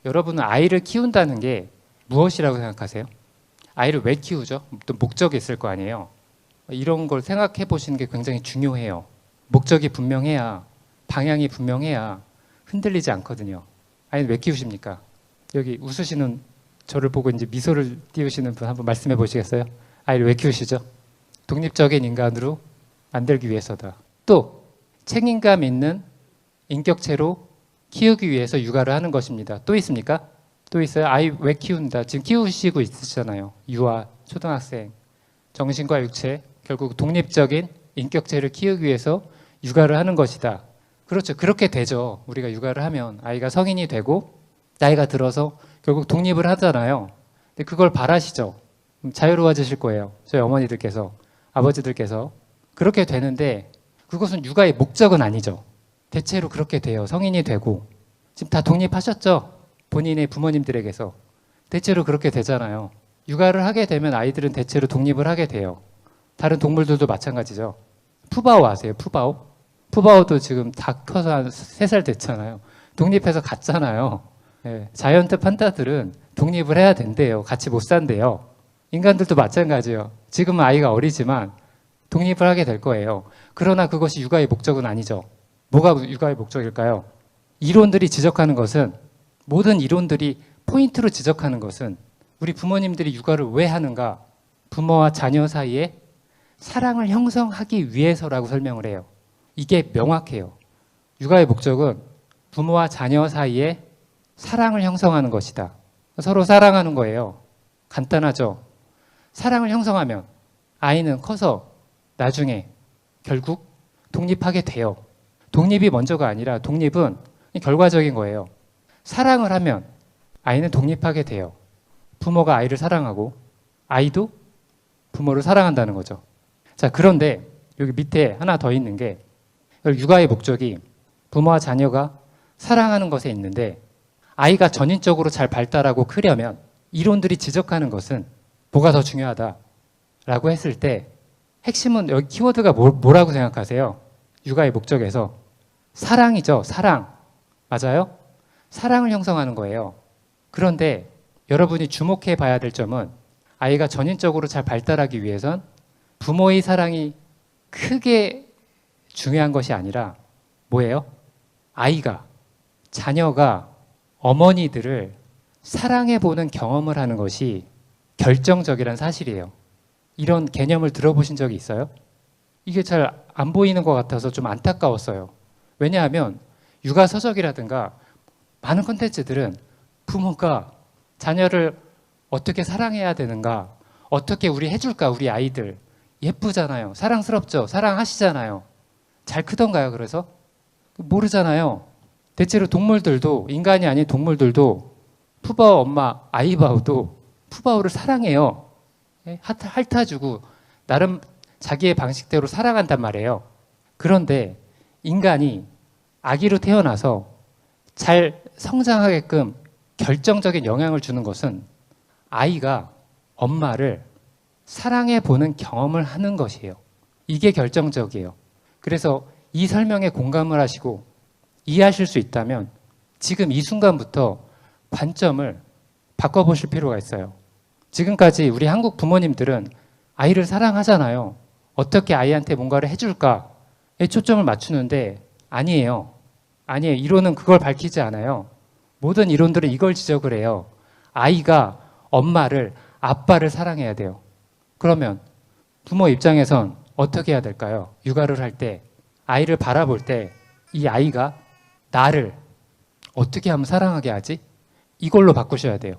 여러분은 아이를 키운다는 게 무엇이라고 생각하세요? 아이를 왜 키우죠? 또 목적이 있을 거 아니에요. 이런 걸 생각해 보시는 게 굉장히 중요해요. 목적이 분명해야, 방향이 분명해야 흔들리지 않거든요. 아이는 왜 키우십니까? 여기 웃으시는, 저를 보고 이제 미소를 띄우시는 분 한번 말씀해 보시겠어요? 아이를 왜 키우시죠? 독립적인 인간으로 만들기 위해서다. 또 책임감 있는 인격체로 키우기 위해서 육아를 하는 것입니다. 또 있습니까? 또 있어요? 아이 왜 키운다? 지금 키우시고 있으시잖아요. 유아, 초등학생, 정신과 육체, 결국 독립적인 인격체를 키우기 위해서 육아를 하는 것이다. 그렇죠. 그렇게 되죠. 우리가 육아를 하면 아이가 성인이 되고 나이가 들어서 결국 독립을 하잖아요. 근데 그걸 바라시죠. 자유로워지실 거예요. 저희 어머니들께서, 아버지들께서. 그렇게 되는데 그것은 육아의 목적은 아니죠. 대체로 그렇게 돼요. 성인이 되고. 지금 다 독립하셨죠? 본인의 부모님들에게서. 대체로 그렇게 되잖아요. 육아를 하게 되면 아이들은 대체로 독립을 하게 돼요. 다른 동물들도 마찬가지죠. 푸바오 아세요? 푸바오? 푸바오도 지금 다 커서 한 3살 됐잖아요. 독립해서 갔잖아요. 네, 자이언트 판다들은 독립을 해야 된대요. 같이 못 산대요. 인간들도 마찬가지예요. 지금은 아이가 어리지만 독립을 하게 될 거예요. 그러나 그것이 육아의 목적은 아니죠. 뭐가 육아의 목적일까요? 이론들이 지적하는 것은, 모든 이론들이 포인트로 지적하는 것은 우리 부모님들이 육아를 왜 하는가? 부모와 자녀 사이에 사랑을 형성하기 위해서라고 설명을 해요. 이게 명확해요. 육아의 목적은 부모와 자녀 사이에 사랑을 형성하는 것이다. 서로 사랑하는 거예요. 간단하죠? 사랑을 형성하면 아이는 커서 나중에 결국 독립하게 돼요. 독립이 먼저가 아니라 독립은 결과적인 거예요. 사랑을 하면 아이는 독립하게 돼요. 부모가 아이를 사랑하고 아이도 부모를 사랑한다는 거죠. 자, 그런데 여기 밑에 하나 더 있는 게, 육아의 목적이 부모와 자녀가 사랑하는 것에 있는데 아이가 전인적으로 잘 발달하고 크려면 이론들이 지적하는 것은 뭐가 더 중요하다라고 했을 때 핵심은 여기 키워드가 뭐라고 생각하세요? 육아의 목적에서 사랑이죠. 사랑. 맞아요? 사랑을 형성하는 거예요. 그런데 여러분이 주목해 봐야 될 점은 아이가 전인적으로 잘 발달하기 위해선 부모의 사랑이 크게 중요한 것이 아니라 뭐예요? 아이가, 자녀가 어머니들을 사랑해보는 경험을 하는 것이 결정적이란 사실이에요. 이런 개념을 들어보신 적이 있어요? 이게 잘 안 보이는 것 같아서 좀 안타까웠어요. 왜냐하면 육아서적이라든가 많은 콘텐츠들은 부모가 자녀를 어떻게 사랑해야 되는가, 어떻게 우리 해줄까, 우리 아이들. 예쁘잖아요. 사랑스럽죠? 사랑하시잖아요. 잘 크던가요, 그래서? 모르잖아요. 대체로 동물들도, 인간이 아닌 동물들도 푸바오 엄마 아이바오도 푸바오를 사랑해요. 핥아주고 나름 자기의 방식대로 살아간단 말이에요. 그런데 인간이 아기로 태어나서 잘 성장하게끔 결정적인 영향을 주는 것은 아이가 엄마를 사랑해 보는 경험을 하는 것이에요. 이게 결정적이에요. 그래서 이 설명에 공감을 하시고 이해하실 수 있다면 지금 이 순간부터 관점을 바꿔보실 필요가 있어요. 지금까지 우리 한국 부모님들은 아이를 사랑하잖아요. 어떻게 아이한테 뭔가를 해줄까에 초점을 맞추는데 아니에요. 아니에요. 이론은 그걸 밝히지 않아요. 모든 이론들은 이걸 지적을 해요. 아이가 엄마를, 아빠를 사랑해야 돼요. 그러면 부모 입장에선 어떻게 해야 될까요? 육아를 할 때, 아이를 바라볼 때 이 아이가 나를 어떻게 하면 사랑하게 하지? 이걸로 바꾸셔야 돼요.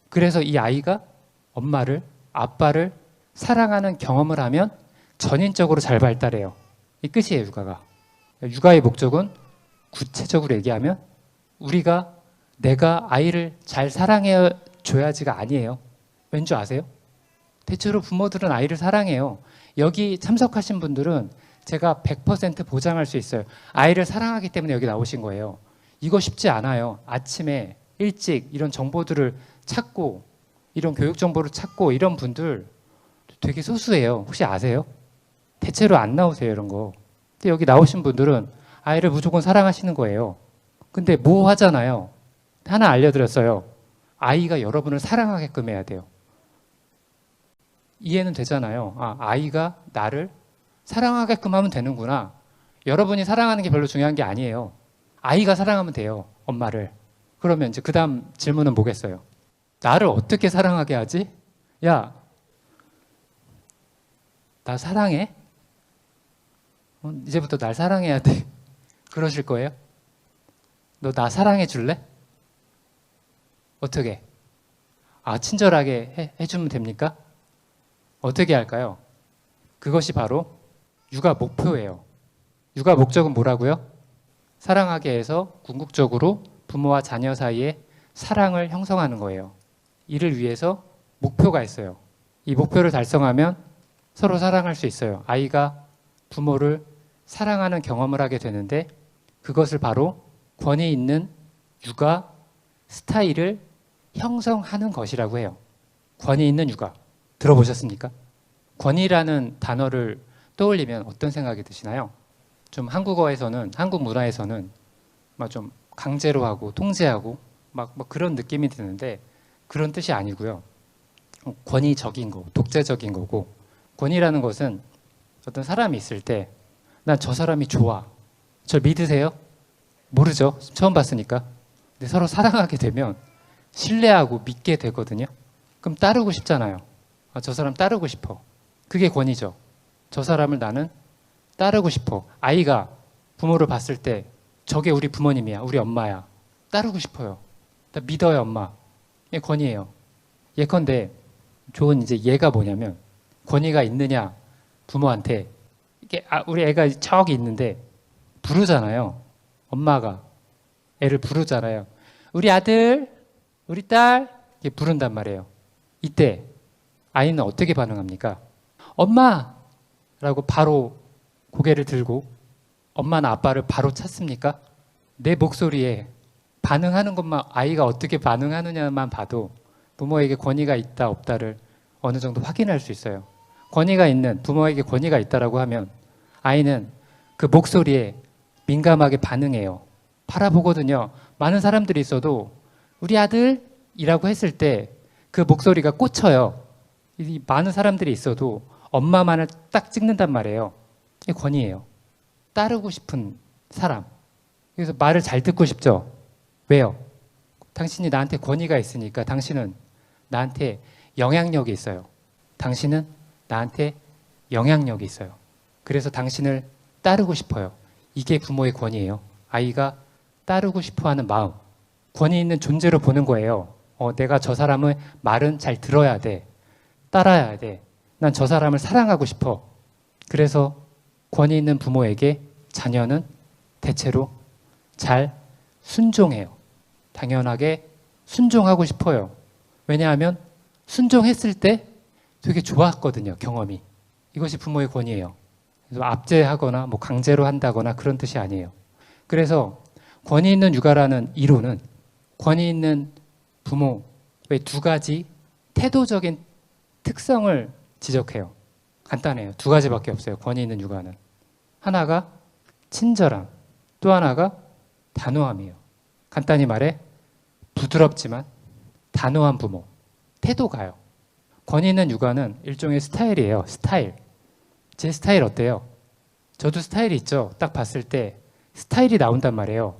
그래서 이 아이가 엄마를, 아빠를 사랑하는 경험을 하면 전인적으로 잘 발달해요. 이 끝이에요, 육아가. 육아의 목적은 구체적으로 얘기하면 내가 아이를 잘 사랑해 줘야지가 아니에요. 왠 줄 아세요? 대체로 부모들은 아이를 사랑해요. 여기 참석하신 분들은 제가 100% 보장할 수 있어요. 아이를 사랑하기 때문에 여기 나오신 거예요. 이거 쉽지 않아요. 아침에 일찍 이런 정보들을 찾고, 이런 교육 정보를 찾고, 이런 분들 되게 소수예요. 혹시 아세요? 대체로 안 나오세요, 이런 거. 근데 여기 나오신 분들은 아이를 무조건 사랑하시는 거예요. 근데 뭐 하잖아요. 하나 알려드렸어요. 아이가 여러분을 사랑하게끔 해야 돼요. 이해는 되잖아요. 아이가 나를 사랑하게끔 하면 되는구나. 여러분이 사랑하는 게 별로 중요한 게 아니에요. 아이가 사랑하면 돼요. 엄마를. 그러면 이제 그 다음 질문은 뭐겠어요? 나를 어떻게 사랑하게 하지? 야, 나 사랑해? 이제부터 날 사랑해야 돼. 그러실 거예요? 너 나 사랑해 줄래? 어떻게? 친절하게 해주면 됩니까? 어떻게 할까요? 그것이 바로 육아 목표예요. 육아 목적은 뭐라고요? 사랑하게 해서 궁극적으로 부모와 자녀 사이에 사랑을 형성하는 거예요. 이를 위해서 목표가 있어요. 이 목표를 달성하면 서로 사랑할 수 있어요. 아이가 부모를 사랑하는 경험을 하게 되는데 그것을 바로 권위 있는 육아 스타일을 형성하는 것이라고 해요. 권위 있는 육아. 들어보셨습니까? 권위라는 단어를 떠올리면 어떤 생각이 드시나요? 좀 한국어에서는, 한국 문화에서는 막 좀 강제로 하고 통제하고 막 그런 느낌이 드는데 그런 뜻이 아니고요. 권위적인 거, 독재적인 거고 권위라는 것은 어떤 사람이 있을 때 난 저 사람이 좋아. 저 믿으세요? 모르죠. 처음 봤으니까. 근데 서로 사랑하게 되면 신뢰하고 믿게 되거든요. 그럼 따르고 싶잖아요. 저 사람 따르고 싶어. 그게 권위죠. 저 사람을 나는 따르고 싶어. 아이가 부모를 봤을 때 저게 우리 부모님이야. 우리 엄마야. 따르고 싶어요. 나 믿어요, 엄마. 이게 권위예요. 예컨대 좋은 이제 예가 뭐냐면 권위가 있느냐 부모한테 이게 우리 애가 저기 있는데 부르잖아요. 엄마가 애를 부르잖아요. 우리 아들, 우리 딸 이렇게 부른단 말이에요. 이때 아이는 어떻게 반응합니까? 엄마라고 바로 고개를 들고 엄마나 아빠를 바로 찾습니까? 내 목소리에 반응하는 것만 아이가 어떻게 반응하느냐만 봐도 부모에게 권위가 있다 없다를 어느 정도 확인할 수 있어요. 권위가 있는 부모에게 권위가 있다라고 하면 아이는 그 목소리에 민감하게 반응해요. 바라보거든요. 많은 사람들이 있어도 우리 아들이라고 했을 때 그 목소리가 꽂혀요. 이 많은 사람들이 있어도 엄마만을 딱 찍는단 말이에요. 이게 권위예요. 따르고 싶은 사람. 그래서 말을 잘 듣고 싶죠. 왜요? 당신이 나한테 권위가 있으니까 당신은 나한테 영향력이 있어요. 당신은 나한테 영향력이 있어요. 그래서 당신을 따르고 싶어요. 이게 부모의 권위예요. 아이가 따르고 싶어하는 마음. 권위 있는 존재로 보는 거예요. 내가 저 사람의 말은 잘 들어야 돼. 따라야 돼. 난 저 사람을 사랑하고 싶어. 그래서 권위 있는 부모에게 자녀는 대체로 잘 순종해요. 당연하게 순종하고 싶어요. 왜냐하면 순종했을 때 되게 좋았거든요. 경험이. 이것이 부모의 권위예요. 그래서 압제하거나 뭐 강제로 한다거나 그런 뜻이 아니에요. 그래서 권위 있는 육아라는 이론은 권위 있는 부모의 두 가지 태도적인 특성을 지적해요. 간단해요. 두 가지밖에 없어요. 권위 있는 육아는. 하나가 친절함, 또 하나가 단호함이에요. 간단히 말해 부드럽지만 단호한 부모. 태도가요. 권위 있는 육아는 일종의 스타일이에요. 스타일. 제 스타일 어때요? 저도 스타일이 있죠. 딱 봤을 때 스타일이 나온단 말이에요.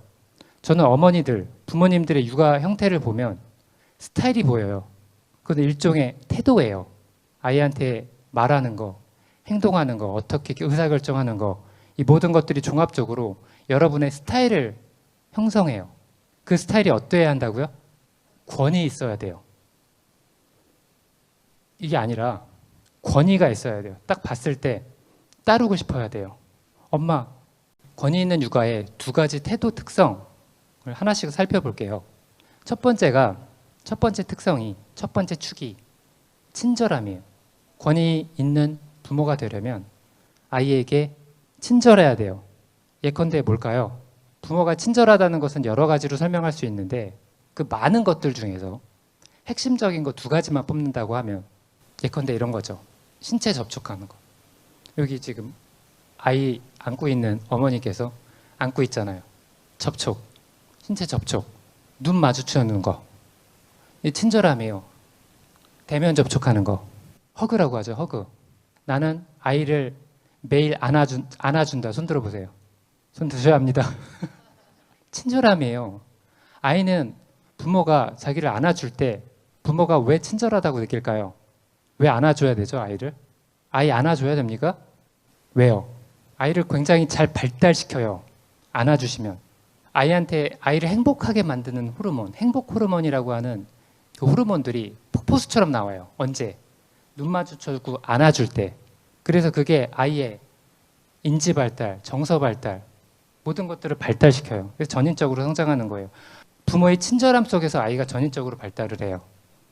저는 어머니들, 부모님들의 육아 형태를 보면 스타일이 보여요. 그건 일종의 태도예요. 아이한테 말하는 거, 행동하는 거, 어떻게 의사결정하는 거, 이 모든 것들이 종합적으로 여러분의 스타일을 형성해요. 그 스타일이 어때야 한다고요? 권위 있어야 돼요. 이게 아니라 권위가 있어야 돼요. 딱 봤을 때 따르고 싶어야 돼요. 엄마, 권위 있는 육아의 두 가지 태도 특성을 하나씩 살펴볼게요. 첫 번째 특성이, 첫 번째 축이 친절함이에요. 권위 있는 부모가 되려면 아이에게 친절해야 돼요. 예컨대 뭘까요? 부모가 친절하다는 것은 여러 가지로 설명할 수 있는데 그 많은 것들 중에서 핵심적인 거 두 가지만 뽑는다고 하면 예컨대 이런 거죠. 신체 접촉하는 거. 여기 지금 아이 안고 있는 어머니께서 안고 있잖아요. 접촉, 신체 접촉. 눈 마주치는 거. 이 친절함이에요. 대면 접촉하는 거. 허그라고 하죠. 허그. 나는 아이를 매일 안아준다. 손 들어보세요. 손 드셔야 합니다. 친절함이에요. 아이는 부모가 자기를 안아줄 때 부모가 왜 친절하다고 느낄까요? 왜 안아줘야 되죠, 아이를? 아이 안아줘야 됩니까? 왜요? 아이를 굉장히 잘 발달시켜요. 안아주시면. 아이를 행복하게 만드는 호르몬, 행복 호르몬이라고 하는 그 호르몬들이 폭포수처럼 나와요. 언제? 눈 마주쳐주고 안아줄 때. 그래서 그게 아이의 인지 발달, 정서 발달, 모든 것들을 발달시켜요. 그래서 전인적으로 성장하는 거예요. 부모의 친절함 속에서 아이가 전인적으로 발달을 해요.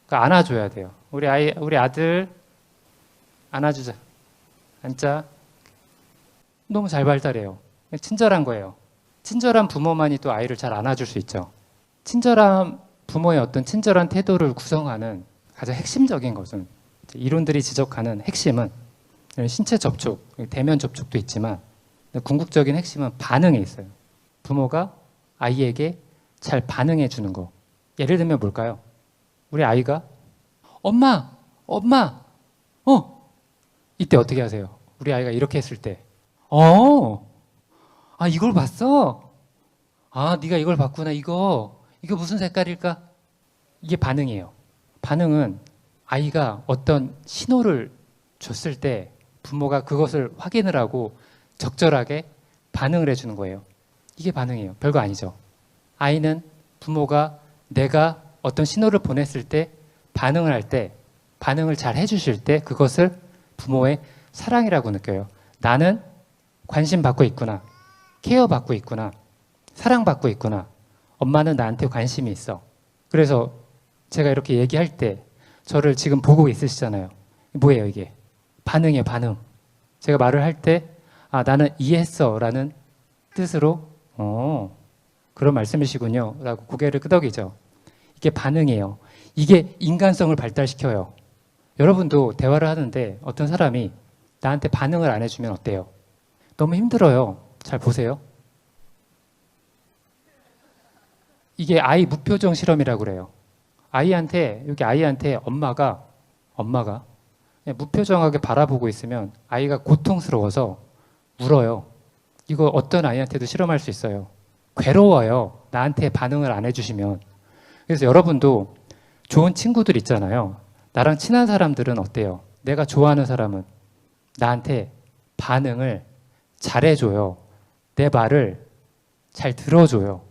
그러니까 안아줘야 돼요. 우리 아들 안아주자. 앉자. 너무 잘 발달해요. 친절한 거예요. 친절한 부모만이 또 아이를 잘 안아줄 수 있죠. 친절한 부모의 어떤 친절한 태도를 구성하는 가장 핵심적인 것은 이론들이 지적하는 핵심은 신체 접촉, 대면 접촉도 있지만 궁극적인 핵심은 반응에 있어요. 부모가 아이에게 잘 반응해 주는 거. 예를 들면 뭘까요? 우리 아이가 엄마, 엄마, 이때 어떻게 하세요? 우리 아이가 이렇게 했을 때, 이걸 봤어? 네가 이걸 봤구나. 이거 무슨 색깔일까? 이게 반응이에요. 반응은 아이가 어떤 신호를 줬을 때 부모가 그것을 확인을 하고 적절하게 반응을 해주는 거예요. 이게 반응이에요. 별거 아니죠. 아이는 부모가 내가 어떤 신호를 보냈을 때 반응을 할 때, 반응을 잘 해주실 때 그것을 부모의 사랑이라고 느껴요. 나는 관심 받고 있구나. 케어 받고 있구나. 사랑받고 있구나. 엄마는 나한테 관심이 있어. 그래서 제가 이렇게 얘기할 때 저를 지금 보고 있으시잖아요. 뭐예요 이게? 반응이에요. 반응. 제가 말을 할 때 나는 이해했어 라는 뜻으로 그런 말씀이시군요 라고 고개를 끄덕이죠. 이게 반응이에요. 이게 인간성을 발달시켜요. 여러분도 대화를 하는데 어떤 사람이 나한테 반응을 안 해주면 어때요? 너무 힘들어요. 잘 보세요. 이게 아이 무표정 실험이라고 그래요. 여기 아이한테 엄마가 그냥 무표정하게 바라보고 있으면 아이가 고통스러워서 울어요. 이거 어떤 아이한테도 실험할 수 있어요. 괴로워요. 나한테 반응을 안 해주시면. 그래서 여러분도 좋은 친구들 있잖아요. 나랑 친한 사람들은 어때요? 내가 좋아하는 사람은 나한테 반응을 잘해줘요. 내 말을 잘 들어줘요.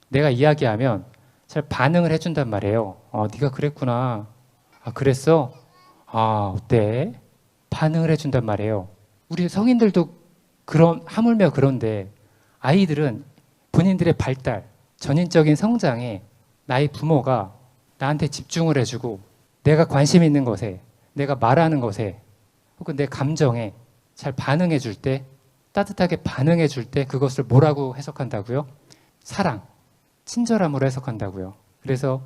내가 이야기하면 잘 반응을 해준단 말이에요. 네가 그랬구나. 그랬어? 어때? 반응을 해준단 말이에요. 우리 성인들도 하물며 그런데 아이들은 본인들의 발달, 전인적인 성장에 나의 부모가 나한테 집중을 해주고 내가 관심 있는 것에, 내가 말하는 것에, 혹은 내 감정에 잘 반응해 줄 때, 따뜻하게 반응해 줄 때 그것을 뭐라고 해석한다고요? 사랑, 친절함으로 해석한다고요. 그래서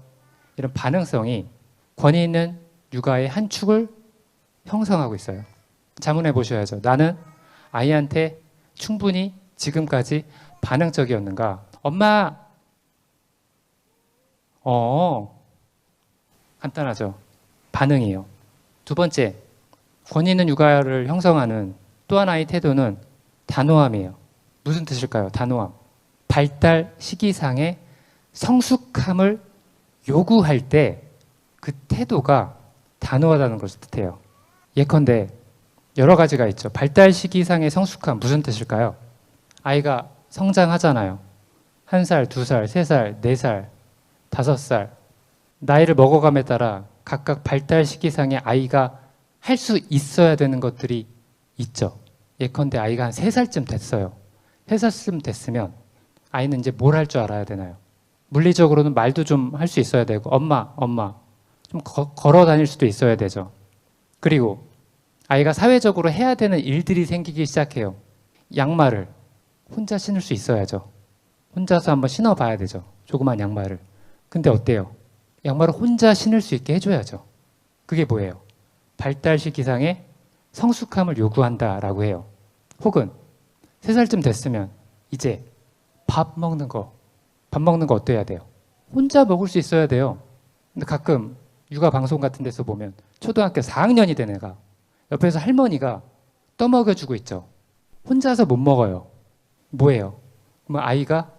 이런 반응성이 권위 있는 육아의 한 축을 형성하고 있어요. 자문해 보셔야죠. 나는 아이한테 충분히 지금까지 반응적이었는가? 엄마, 간단하죠. 반응이에요. 두 번째, 권위 있는 육아를 형성하는 또 하나의 태도는 단호함이에요. 무슨 뜻일까요? 단호함. 발달 시기상의 성숙함을 요구할 때 그 태도가 단호하다는 것을 뜻해요. 예컨대 여러 가지가 있죠. 발달 시기상의 성숙함 무슨 뜻일까요? 아이가 성장하잖아요. 1살, 2살, 3살, 4살, 5살 나이를 먹어감에 따라 각각 발달 시기상의 아이가 할 수 있어야 되는 것들이 있죠. 예컨대 아이가 한 3살쯤 됐어요. 3살쯤 됐으면 아이는 이제 뭘 할 줄 알아야 되나요? 물리적으로는 말도 좀 할 수 있어야 되고 엄마 좀 걸어 다닐 수도 있어야 되죠. 그리고 아이가 사회적으로 해야 되는 일들이 생기기 시작해요. 양말을 혼자 신을 수 있어야죠. 혼자서 한번 신어봐야 되죠. 조그만 양말을. 근데 어때요? 양말을 혼자 신을 수 있게 해줘야죠. 그게 뭐예요? 발달 시기상의 성숙함을 요구한다라고 해요. 혹은 3살쯤 됐으면 이제 밥 먹는 거 어때야 돼요? 혼자 먹을 수 있어야 돼요. 근데 가끔 육아 방송 같은 데서 보면 초등학교 4학년이 된 애가 옆에서 할머니가 떠먹여주고 있죠. 혼자서 못 먹어요. 뭐예요? 그러면 아이가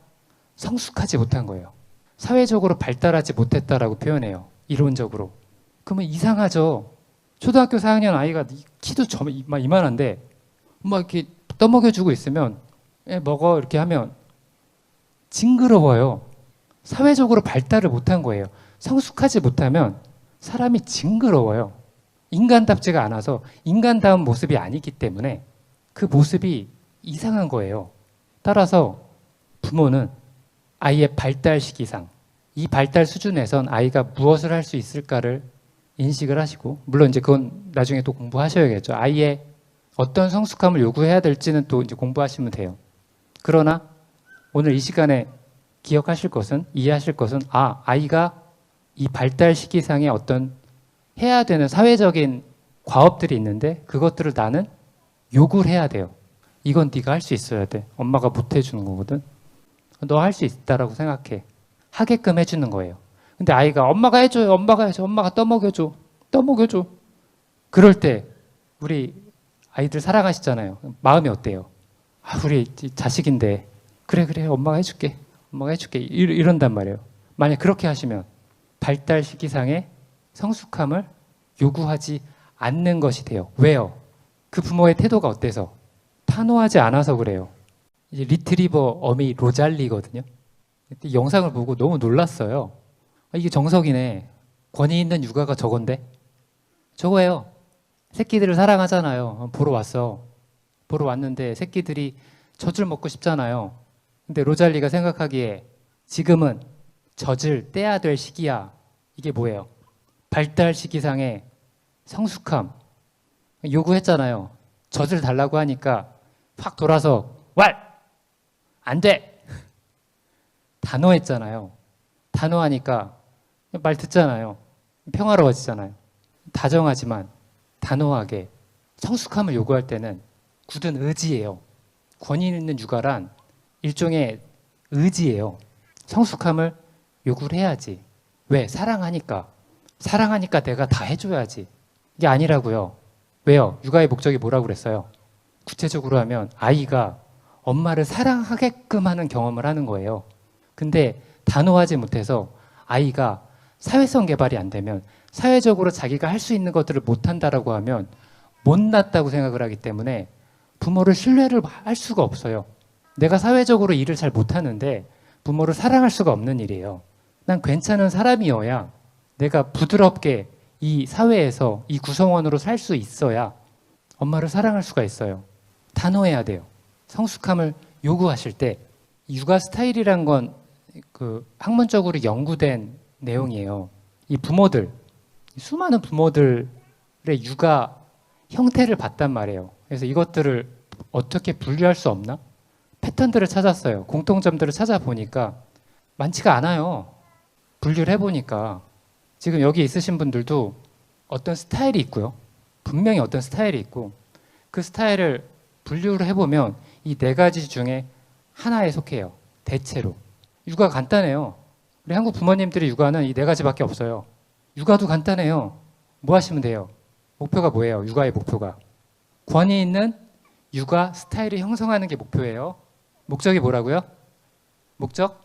성숙하지 못한 거예요. 사회적으로 발달하지 못했다라고 표현해요. 이론적으로. 그러면 이상하죠. 초등학교 4학년 아이가 키도 이만한데 막 이렇게 떠먹여주고 있으면 먹어 이렇게 하면 징그러워요. 사회적으로 발달을 못한 거예요. 성숙하지 못하면 사람이 징그러워요. 인간답지가 않아서 인간다운 모습이 아니기 때문에 그 모습이 이상한 거예요. 따라서 부모는 아이의 발달 시기상 이 발달 수준에선 아이가 무엇을 할 수 있을까를 인식을 하시고, 물론 이제 그건 나중에 또 공부하셔야겠죠. 아이의 어떤 성숙함을 요구해야 될지는 또 이제 공부하시면 돼요. 그러나 오늘 이 시간에 기억하실 것은, 이해하실 것은, 아이가 이 발달 시기상의 어떤 해야 되는 사회적인 과업들이 있는데 그것들을 나는 요구를 해야 돼요. 이건 네가 할 수 있어야 돼. 엄마가 못 해주는 거거든. 너 할 수 있다라고 생각해. 하게끔 해주는 거예요. 근데 아이가 엄마가 해줘요. 엄마가 해줘. 엄마가 떠먹여줘. 떠먹여줘. 그럴 때 우리 아이들 사랑하시잖아요. 마음이 어때요? 우리 자식인데 그래 엄마가 해줄게. 엄마가 해줄게. 이런단 말이에요. 만약 그렇게 하시면 발달 시기상의 성숙함을 요구하지 않는 것이 돼요. 왜요? 그 부모의 태도가 어때서? 탄호하지 않아서 그래요. 이제 리트리버 어미 로잘리거든요. 그때 영상을 보고 너무 놀랐어요. 이게 정석이네. 권위 있는 육아가 저건데? 저거예요. 새끼들을 사랑하잖아요. 보러 왔어. 보러 왔는데 새끼들이 젖을 먹고 싶잖아요. 근데 로잘리가 생각하기에 지금은 젖을 떼야 될 시기야. 이게 뭐예요? 발달 시기상의 성숙함. 요구했잖아요. 젖을 달라고 하니까 확 돌아서 안 돼! 단호했잖아요. 단호하니까 말 듣잖아요. 평화로워지잖아요. 다정하지만 단호하게 성숙함을 요구할 때는 굳은 의지예요. 권위 있는 육아란 일종의 의지예요. 성숙함을 요구를 해야지. 왜? 사랑하니까. 사랑하니까 내가 다 해줘야지. 이게 아니라고요. 왜요? 육아의 목적이 뭐라고 그랬어요? 구체적으로 하면 아이가 엄마를 사랑하게끔 하는 경험을 하는 거예요. 근데 단호하지 못해서 아이가 사회성 개발이 안 되면, 사회적으로 자기가 할 수 있는 것들을 못한다라고 하면 못났다고 생각을 하기 때문에 부모를 신뢰를 할 수가 없어요. 내가 사회적으로 일을 잘 못하는데 부모를 사랑할 수가 없는 일이에요. 난 괜찮은 사람이어야 내가 부드럽게 이 사회에서 이 구성원으로 살 수 있어야 엄마를 사랑할 수가 있어요. 단호해야 돼요. 성숙함을 요구하실 때 육아 스타일이란 건 그 학문적으로 연구된 내용이에요. 이 부모들, 수많은 부모들의 육아 형태를 봤단 말이에요. 그래서 이것들을 어떻게 분류할 수 없나? 패턴들을 찾았어요. 공통점들을 찾아보니까 많지가 않아요. 분류를 해보니까 지금 여기 있으신 분들도 어떤 스타일이 있고요. 분명히 어떤 스타일이 있고 그 스타일을 분류를 해보면 이 네 가지 중에 하나에 속해요. 대체로. 육아 간단해요. 우리 한국 부모님들의 육아는 이 네 가지밖에 없어요. 육아도 간단해요. 뭐 하시면 돼요? 목표가 뭐예요? 육아의 목표가. 권위 있는 육아 스타일을 형성하는 게 목표예요. 목적이 뭐라고요? 목적?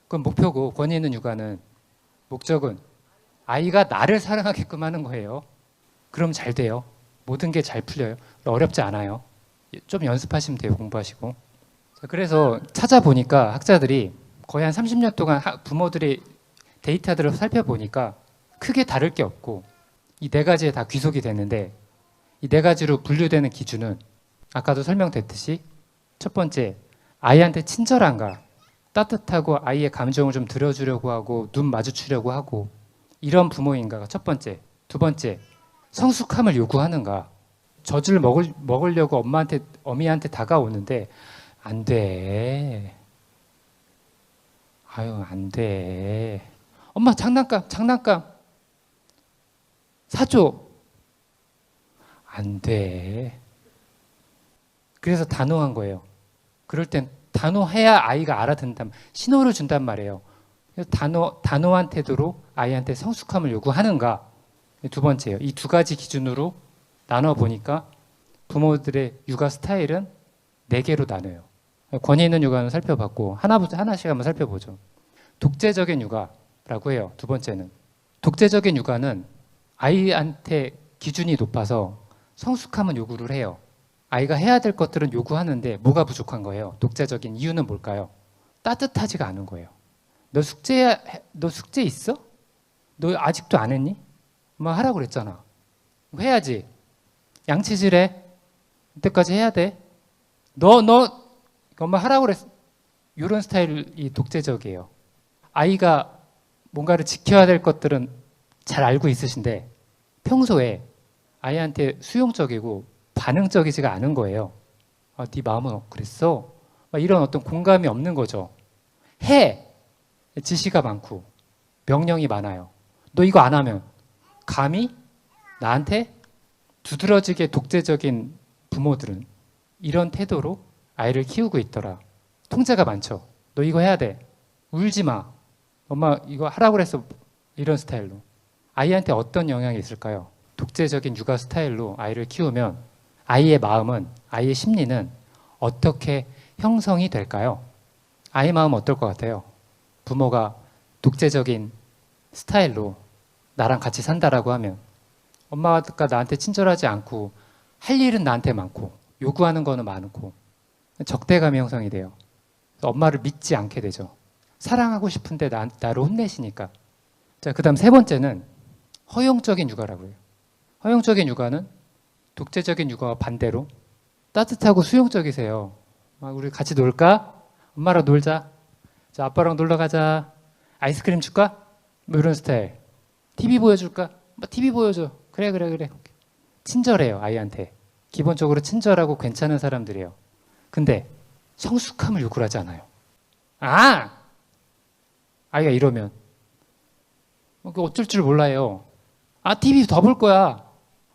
그건 목표고, 권위 있는 육아는 목적은 아이가 나를 사랑하게끔 하는 거예요. 그럼 잘 돼요. 모든 게 잘 풀려요. 어렵지 않아요. 좀 연습하시면 돼요. 공부하시고. 그래서 찾아보니까 학자들이 거의 한 30년 동안 부모들의 데이터들을 살펴보니까 크게 다를 게 없고 이 네 가지에 다 귀속이 되는데, 이 네 가지로 분류되는 기준은 아까도 설명됐듯이 첫 번째, 아이한테 친절한가, 따뜻하고 아이의 감정을 좀 들어주려고 하고 눈 마주치려고 하고 이런 부모인가가 첫 번째. 두 번째, 성숙함을 요구하는가. 젖을 먹으려고 어미한테 다가오는데 안 돼. 안 돼. 엄마 장난감 사줘. 안 돼. 그래서 단호한 거예요. 그럴 땐 단호해야 아이가 알아듣는단, 신호를 준단 말이에요. 그래서 단호한 태도로 아이한테 성숙함을 요구하는가? 두 번째예요. 이 두 가지 기준으로 나눠 보니까 부모들의 육아 스타일은 네 개로 나눠요. 권위 있는 육아는 살펴봤고 하나씩 한번 살펴보죠. 독재적인 육아라고 해요. 두 번째는 독재적인 육아는 아이한테 기준이 높아서 성숙함은 요구를 해요. 아이가 해야 될 것들은 요구하는데 뭐가 부족한 거예요? 독재적인 이유는 뭘까요? 따뜻하지가 않은 거예요. 너 숙제 있어? 너 아직도 안 했니? 엄마 하라고 그랬잖아. 해야지. 양치질해. 이때까지 해야 돼. 너 엄마 하라고 그랬어. 이런 스타일이 독재적이에요. 아이가 뭔가를 지켜야 될 것들은 잘 알고 있으신데 평소에 아이한테 수용적이고 반응적이지가 않은 거예요. 아, 네 마음은 그랬어? 막 이런 어떤 공감이 없는 거죠. 해! 지시가 많고 명령이 많아요. 너 이거 안 하면 감히 나한테 두드러지게 독재적인 부모들은 이런 태도로 아이를 키우고 있더라. 통제가 많죠. 너 이거 해야 돼. 울지 마. 엄마 이거 하라고 그랬어. 이런 스타일로. 아이한테 어떤 영향이 있을까요? 독재적인 육아 스타일로 아이를 키우면 아이의 마음은, 아이의 심리는 어떻게 형성이 될까요? 아이 마음 어떨 것 같아요? 부모가 독재적인 스타일로 나랑 같이 산다라고 하면 엄마가 나한테 친절하지 않고 할 일은 나한테 많고 요구하는 거는 많고 적대감이 형성이 돼요. 엄마를 믿지 않게 되죠. 사랑하고 싶은데 나를 혼내시니까. 자, 그 다음 세 번째는 허용적인 육아라고 해요. 허용적인 육아는 독재적인 육아와 반대로 따뜻하고 수용적이세요. 우리 같이 놀까? 엄마랑 놀자. 자, 아빠랑 놀러 가자. 아이스크림 줄까? 뭐 이런 스타일. TV 보여줄까? TV 보여줘. 그래. 친절해요, 아이한테. 기본적으로 친절하고 괜찮은 사람들이에요. 근데 성숙함을 요구를 하지 않아요. 아이가 이러면 어쩔 줄 몰라요. TV 더 볼 거야.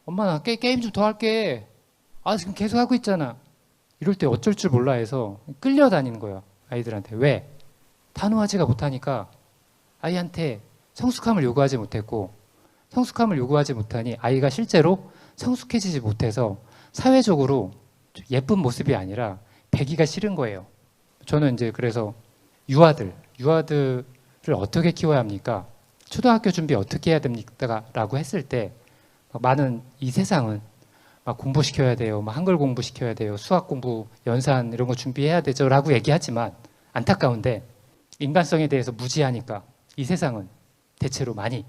엄마 나 게임 좀 더 할게. 지금 계속 하고 있잖아. 이럴 때 어쩔 줄 몰라 해서 끌려다니는 거예요, 아이들한테. 왜? 단호하지가 못하니까 아이한테 성숙함을 요구하지 못했고, 성숙함을 요구하지 못하니 아이가 실제로 성숙해지지 못해서 사회적으로 예쁜 모습이 아니라 배기가 싫은 거예요. 저는 이제 그래서 유아들을 어떻게 키워야 합니까? 초등학교 준비 어떻게 해야 됩니까? 라고 했을 때 많은 이 세상은 막 공부시켜야 돼요. 막 한글 공부시켜야 돼요. 수학 공부, 연산 이런 거 준비해야 되죠. 라고 얘기하지만 안타까운데 인간성에 대해서 무지하니까 이 세상은 대체로 많이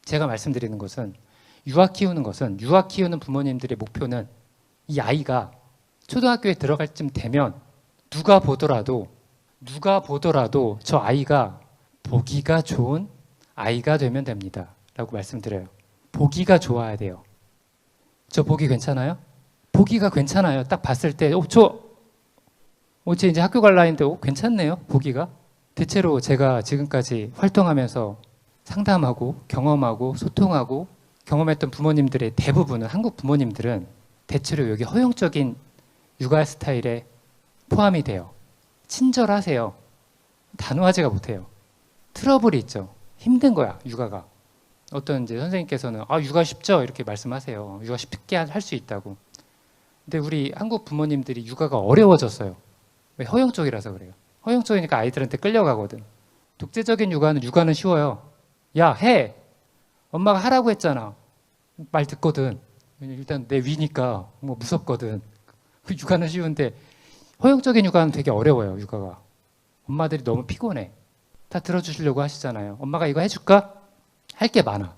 제가 말씀드리는 것은 유아 키우는 부모님들의 목표는 이 아이가 초등학교에 들어갈 쯤 되면 누가 보더라도 저 아이가 보기가 좋은 아이가 되면 됩니다. 라고 말씀드려요. 보기가 좋아야 돼요. 저 보기 괜찮아요? 보기가 괜찮아요. 딱 봤을 때, 쟤 이제 학교 갈 나이인데, 괜찮네요. 보기가. 대체로 제가 지금까지 활동하면서 상담하고 경험하고 소통하고 경험했던 부모님들의 대부분은 한국 부모님들은 대체로 여기 허용적인 육아 스타일에 포함이 돼요. 친절하세요. 단호하지가 못해요. 트러블이 있죠. 힘든 거야, 육아가. 어떤 이제 선생님께서는 육아 쉽죠? 이렇게 말씀하세요. 육아 쉽게 할 수 있다고. 근데 우리 한국 부모님들이 육아가 어려워졌어요. 왜? 허용적이라서 그래요. 허용적이니까 아이들한테 끌려가거든. 독재적인 육아는 쉬워요. 야, 해! 엄마가 하라고 했잖아. 말 듣거든. 일단 내 위니까 뭐 무섭거든. 육아는 쉬운데 허용적인 육아는 되게 어려워요, 육아가. 엄마들이 너무 피곤해. 다 들어주시려고 하시잖아요. 엄마가 이거 해줄까? 할 게 많아.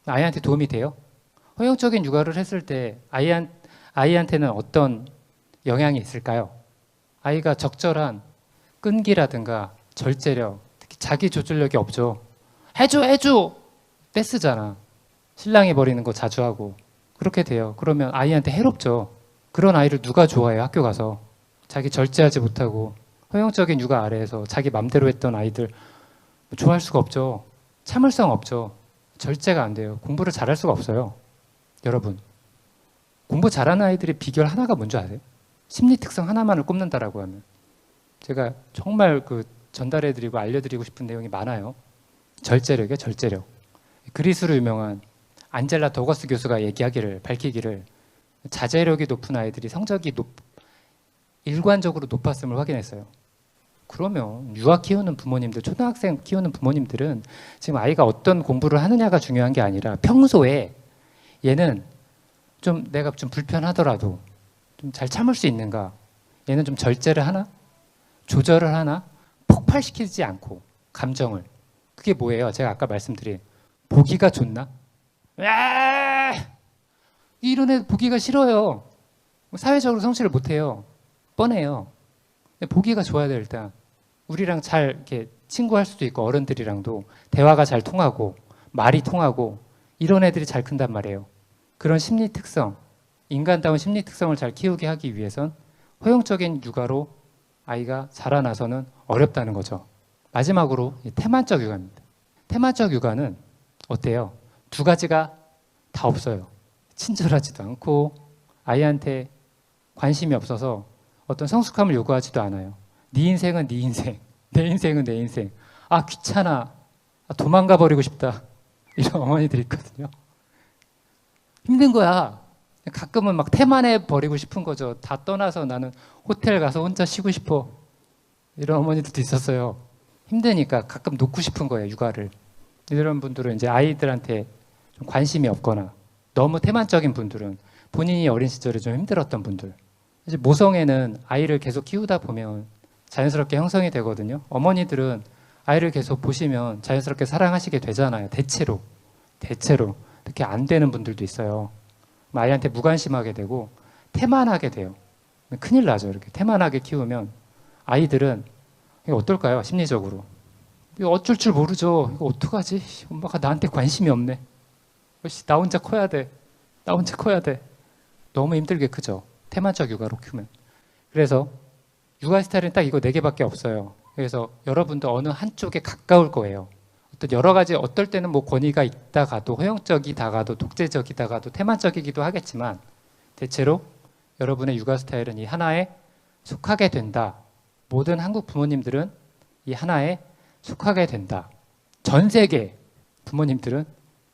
아이한테 도움이 돼요? 허용적인 육아를 했을 때 아이한테는 어떤 영향이 있을까요? 아이가 적절한 끈기라든가 절제력, 특히 자기 조절력이 없죠. 해줘! 떼쓰잖아. 신랑이 버리는 거 자주 하고. 그렇게 돼요. 그러면 아이한테 해롭죠. 그런 아이를 누가 좋아해요, 학교 가서. 자기 절제하지 못하고 허용적인 육아 아래에서 자기 맘대로 했던 아이들 좋아할 수가 없죠. 참을성 없죠. 절제가 안 돼요. 공부를 잘할 수가 없어요. 여러분, 공부 잘하는 아이들의 비결 하나가 뭔지 아세요? 심리 특성 하나만을 꼽는다라고 하면. 제가 정말 전달해드리고 알려드리고 싶은 내용이 많아요. 절제력이요, 절제력. 그리스로 유명한 안젤라 더거스 교수가 밝히기를 자제력이 높은 아이들이 성적이 일관적으로 높았음을 확인했어요. 그러면 유아 키우는 부모님들, 초등학생 키우는 부모님들은 지금 아이가 어떤 공부를 하느냐가 중요한 게 아니라 평소에 얘는 좀 내가 좀 불편하더라도 좀 잘 참을 수 있는가? 얘는 좀 절제를 하나? 조절을 하나? 폭발시키지 않고 감정을. 그게 뭐예요? 제가 아까 말씀드린 보기가 좋나? 이런 애 보기가 싫어요. 사회적으로 성취를 못해요. 뻔해요. 보기가 좋아야 돼 일단. 우리랑 잘 이렇게 친구할 수도 있고 어른들이랑도 대화가 잘 통하고 말이 통하고 이런 애들이 잘 큰단 말이에요. 그런 심리 특성, 인간다운 심리 특성을 잘 키우게 하기 위해선 허용적인 육아로 아이가 자라나서는 어렵다는 거죠. 마지막으로 태만적 육아입니다. 태만적 육아는 어때요? 두 가지가 다 없어요. 친절하지도 않고 아이한테 관심이 없어서 어떤 성숙함을 요구하지도 않아요. 네 인생은 네 인생, 내 인생은 내 인생. 아 귀찮아, 도망가 버리고 싶다. 이런 어머니들이 있거든요. 힘든 거야. 가끔은 막 태만해 버리고 싶은 거죠. 다 떠나서 나는 호텔 가서 혼자 쉬고 싶어. 이런 어머니들도 있었어요. 힘드니까 가끔 놓고 싶은 거예요, 육아를. 이런 분들은 이제 아이들한테 좀 관심이 없거나 너무 태만적인 분들은 본인이 어린 시절에 좀 힘들었던 분들. 이제 모성애는 아이를 계속 키우다 보면 자연스럽게 형성이 되거든요. 어머니들은 아이를 계속 보시면 자연스럽게 사랑하시게 되잖아요. 대체로. 이렇게 안 되는 분들도 있어요. 아이한테 무관심하게 되고 태만하게 돼요. 큰일 나죠. 이렇게 태만하게 키우면 아이들은 이게 어떨까요? 심리적으로. 이거 어쩔 줄 모르죠. 이거 어떡하지? 엄마가 나한테 관심이 없네. 나 혼자 커야 돼. 너무 힘들게 크죠. 태만적 육아로 키우면. 그래서 육아 스타일은 딱 이거 4개밖에 없어요. 그래서 여러분도 어느 한쪽에 가까울 거예요. 어떤 여러 가지 어떨 때는 뭐 권위가 있다가도 허용적이다가도 독재적이다가도 태만적이기도 하겠지만 대체로 여러분의 육아 스타일은 이 하나에 속하게 된다. 모든 한국 부모님들은 이 하나에 속하게 된다. 전 세계 부모님들은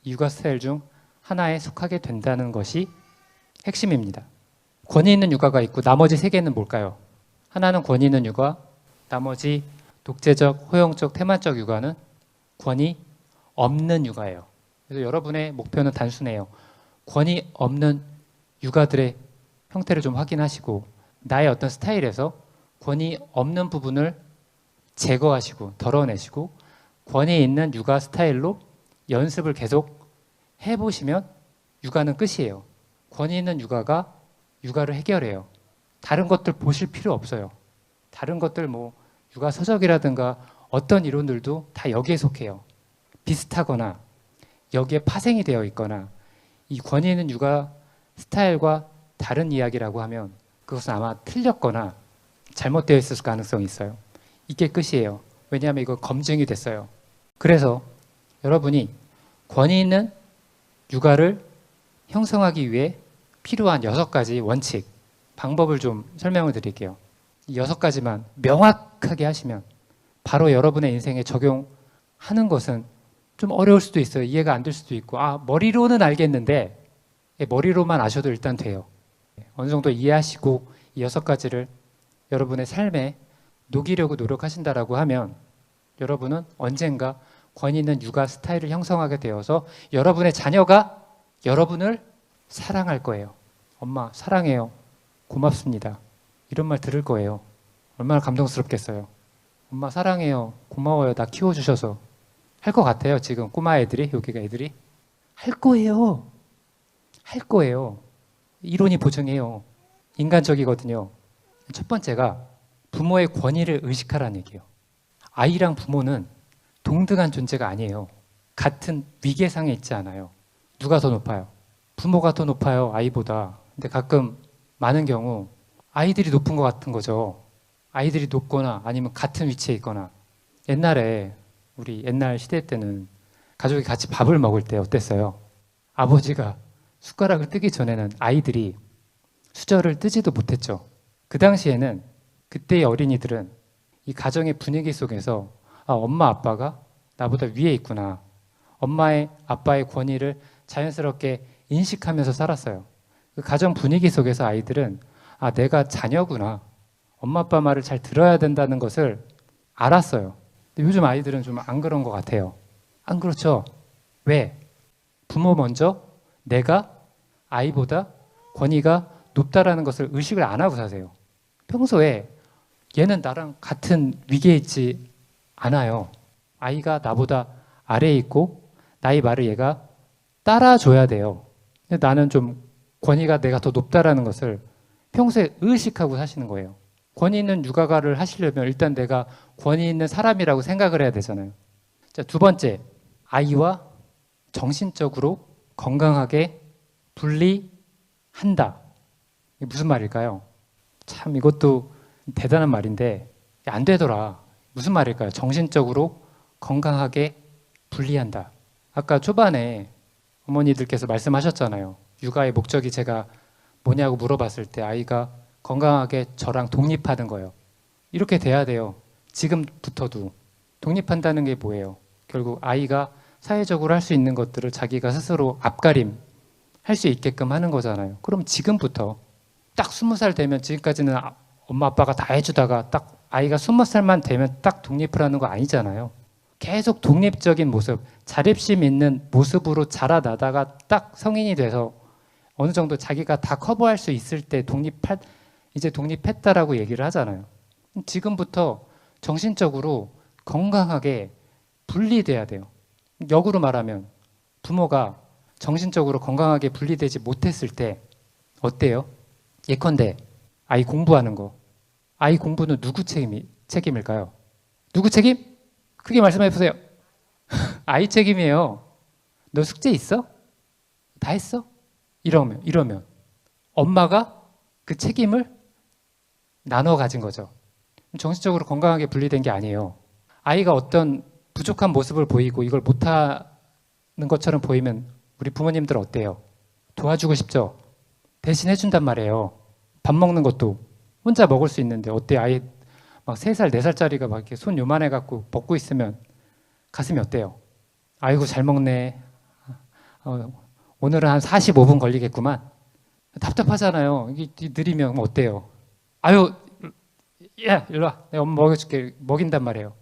이 육아 스타일 중 하나에 속하게 된다는 것이 핵심입니다. 권위 있는 육아가 있고 나머지 3개는 뭘까요? 하나는 권위 있는 육아, 나머지 독재적, 허용적, 태만적 육아는 권위 없는 육아예요. 그래서 여러분의 목표는 단순해요. 권위 없는 육아들의 형태를 좀 확인하시고 나의 어떤 스타일에서 권위 없는 부분을 제거하시고 덜어내시고 권위 있는 육아 스타일로 연습을 계속 해보시면 육아는 끝이에요. 권위 있는 육아가 육아를 해결해요. 다른 것들 보실 필요 없어요. 다른 것들 뭐 육아 서적이라든가 어떤 이론들도 다 여기에 속해요. 비슷하거나 여기에 파생이 되어 있거나 이 권위 있는 육아 스타일과 다른 이야기라고 하면 그것은 아마 틀렸거나 잘못되어 있을 가능성이 있어요. 이게 끝이에요. 왜냐하면 이거 검증이 됐어요. 그래서 여러분이 권위 있는 육아를 형성하기 위해 필요한 6가지 원칙, 방법을 좀 설명을 드릴게요. 이 6가지만 명확하게 하시면 바로 여러분의 인생에 적용하는 것은 좀 어려울 수도 있어요. 이해가 안 될 수도 있고 머리로는 알겠는데 머리로만 아셔도 일단 돼요. 어느 정도 이해하시고 이 6가지를 여러분의 삶에 녹이려고 노력하신다라고 하면 여러분은 언젠가 권위 있는 육아 스타일을 형성하게 되어서 여러분의 자녀가 여러분을 사랑할 거예요. 엄마 사랑해요. 고맙습니다. 이런 말 들을 거예요. 얼마나 감동스럽겠어요. 엄마 사랑해요. 고마워요. 나 키워주셔서. 할 것 같아요. 지금 꼬마 애들이, 여기가 애들이. 할 거예요. 이론이 보증해요. 인간적이거든요. 첫 번째가 부모의 권위를 의식하라는 얘기예요. 아이랑 부모는 동등한 존재가 아니에요. 같은 위계상에 있지 않아요. 누가 더 높아요? 부모가 더 높아요. 아이보다. 근데 가끔 많은 경우 아이들이 높은 것 같은 거죠. 아이들이 높거나 아니면 같은 위치에 있거나. 옛날에 우리 옛날 시대 때는 가족이 같이 밥을 먹을 때 어땠어요? 아버지가 숟가락을 뜨기 전에는 아이들이 수저를 뜨지도 못했죠. 그 당시에는 그때의 어린이들은 이 가정의 분위기 속에서 엄마 아빠가 나보다 위에 있구나. 엄마의 아빠의 권위를 자연스럽게 인식하면서 살았어요. 그 가정 분위기 속에서 아이들은 내가 자녀구나. 엄마 아빠 말을 잘 들어야 된다는 것을 알았어요. 근데 요즘 아이들은 좀 안 그런 것 같아요. 안 그렇죠? 왜? 부모 먼저 내가 아이보다 권위가 높다라는 것을 의식을 안 하고 사세요. 평소에 얘는 나랑 같은 위계에 있지 않아요. 아이가 나보다 아래에 있고 나의 말을 얘가 따라줘야 돼요. 근데 나는 좀 권위가 내가 더 높다라는 것을 평소에 의식하고 사시는 거예요. 권위 있는 육아가를 하시려면 일단 내가 권위 있는 사람이라고 생각을 해야 되잖아요. 자, 두 번째, 아이와 정신적으로 건강하게 분리한다. 이게 무슨 말일까요? 참 이것도 대단한 말인데 안 되더라. 무슨 말일까요? 정신적으로 건강하게 분리한다. 아까 초반에 어머니들께서 말씀하셨잖아요. 육아의 목적이 제가 뭐냐고 물어봤을 때 아이가 건강하게 저랑 독립하는 거예요. 이렇게 돼야 돼요. 지금부터도. 독립한다는 게 뭐예요? 결국 아이가 사회적으로 할 수 있는 것들을 자기가 스스로 앞가림 할 수 있게끔 하는 거잖아요. 그럼 지금부터 딱 20살 되면 지금까지는 엄마 아빠가 다 해주다가 딱 아이가 20살만 되면 딱 독립을 하는 거 아니잖아요. 계속 독립적인 모습, 자립심 있는 모습으로 자라나다가 딱 성인이 돼서 어느 정도 자기가 다 커버할 수 있을 때 이제 독립했다라고 얘기를 하잖아요. 지금부터 정신적으로 건강하게 분리돼야 돼요. 역으로 말하면 부모가 정신적으로 건강하게 분리되지 못했을 때 어때요? 예컨대 아이 공부하는 거. 아이 공부는 누구 책임일까요? 누구 책임? 크게 말씀해 보세요. 아이 책임이에요. 너 숙제 있어? 다 했어? 이러면 엄마가 그 책임을 나눠 가진 거죠. 정신적으로 건강하게 분리된 게 아니에요. 아이가 어떤 부족한 모습을 보이고 이걸 못하는 것처럼 보이면 우리 부모님들 어때요? 도와주고 싶죠? 대신 해준단 말이에요. 밥 먹는 것도 혼자 먹을 수 있는데 어때? 아이 막 3살, 4살짜리가 막 이렇게 손 요만해 갖고 먹고 있으면 가슴이 어때요? 아이고 잘 먹네. 오늘은 한 45분 걸리겠구만. 답답하잖아요. 이게 느리면 어때요? 아유, 야, 일로 와. 내가 엄마 먹여줄게. 먹인단 말이에요.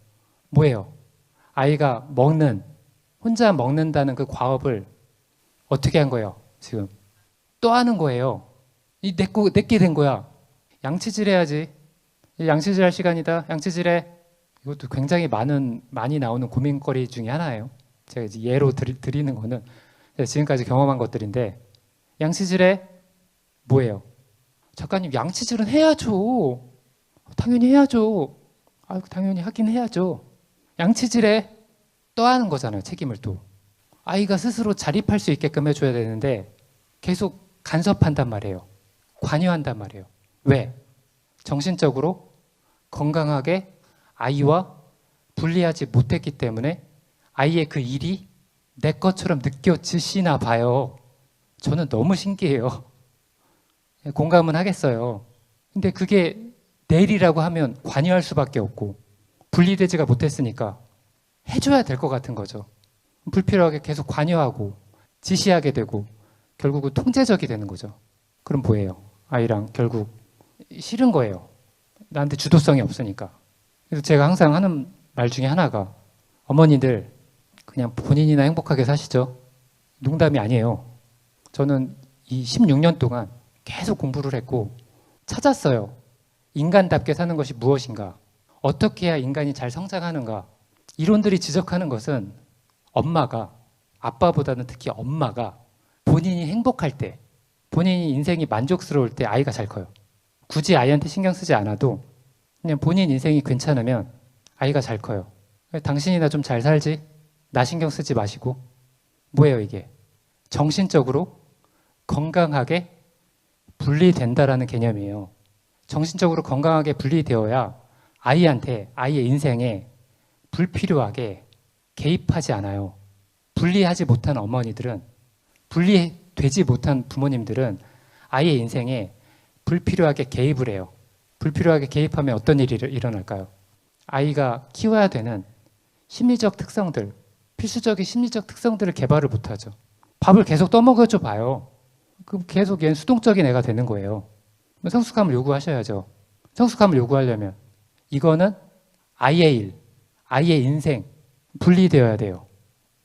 뭐예요? 아이가 혼자 먹는다는 그 과업을 어떻게 한 거예요? 지금 또 하는 거예요. 내게 된 거야. 양치질 해야지. 양치질 할 시간이다. 양치질해. 이것도 굉장히 많이 나오는 고민거리 중에 하나예요. 제가 이제 예로 드리는 거는 지금까지 경험한 것들인데 양치질해. 뭐예요? 작가님 양치질은 해야죠. 당연히 해야죠. 당연히 하긴 해야죠. 양치질에 또 하는 거잖아요. 책임을 또. 아이가 스스로 자립할 수 있게끔 해줘야 되는데 계속 간섭한단 말이에요. 관여한단 말이에요. 왜? 정신적으로 건강하게 아이와 분리하지 못했기 때문에 아이의 그 일이 내 것처럼 느껴지시나 봐요. 저는 너무 신기해요. 공감은 하겠어요. 근데 그게 내 일이라고 하면 관여할 수밖에 없고 분리되지가 못했으니까 해줘야 될 것 같은 거죠. 불필요하게 계속 관여하고 지시하게 되고 결국은 통제적이 되는 거죠. 그럼 뭐예요? 아이랑 결국 싫은 거예요. 나한테 주도성이 없으니까. 그래서 제가 항상 하는 말 중에 하나가 어머니들 그냥 본인이나 행복하게 사시죠. 농담이 아니에요. 저는 이 16년 동안 계속 공부를 했고 찾았어요. 인간답게 사는 것이 무엇인가? 어떻게 해야 인간이 잘 성장하는가? 이론들이 지적하는 것은 아빠보다는 특히 엄마가 본인이 행복할 때, 본인이 인생이 만족스러울 때 아이가 잘 커요. 굳이 아이한테 신경 쓰지 않아도 그냥 본인 인생이 괜찮으면 아이가 잘 커요. 당신이나 좀 잘 살지? 나 신경 쓰지 마시고. 뭐예요 이게? 정신적으로 건강하게 분리된다라는 개념이에요. 정신적으로 건강하게 분리되어야 아이의 인생에 불필요하게 개입하지 않아요. 분리하지 못한 어머니들은, 분리되지 못한 부모님들은 아이의 인생에 불필요하게 개입을 해요. 불필요하게 개입하면 어떤 일이 일어날까요? 아이가 키워야 되는 심리적 특성들, 필수적인 심리적 특성들을 개발을 못하죠. 밥을 계속 떠먹여줘 봐요. 그럼 계속 얘는 수동적인 애가 되는 거예요. 성숙함을 요구하셔야죠. 성숙함을 요구하려면 이거는 아이의 일, 아이의 인생 분리되어야 돼요.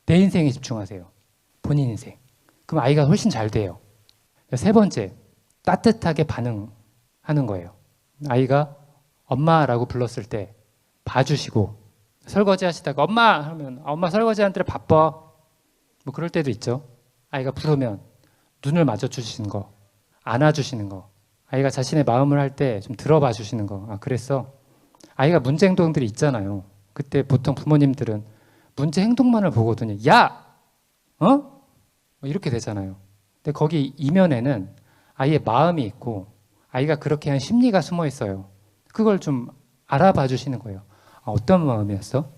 내 인생에 집중하세요. 본인 인생. 그럼 아이가 훨씬 잘 돼요. 세 번째, 따뜻하게 반응하는 거예요. 아이가 엄마라고 불렀을 때 봐주시고, 설거지 하시다가 엄마 하면 엄마 설거지 하는데 바빠. 뭐 그럴 때도 있죠. 아이가 부르면 눈을 맞아주시는 거, 안아주시는 거, 아이가 자신의 마음을 할 때 좀 들어봐 주시는 거. 아, 그랬어? 아이가 문제 행동들이 있잖아요. 그때 보통 부모님들은 문제 행동만을 보거든요. 야! 어? 뭐 이렇게 되잖아요. 근데 거기 이면에는 아이의 마음이 있고 아이가 그렇게 한 심리가 숨어 있어요. 그걸 좀 알아봐 주시는 거예요. 아, 어떤 마음이었어?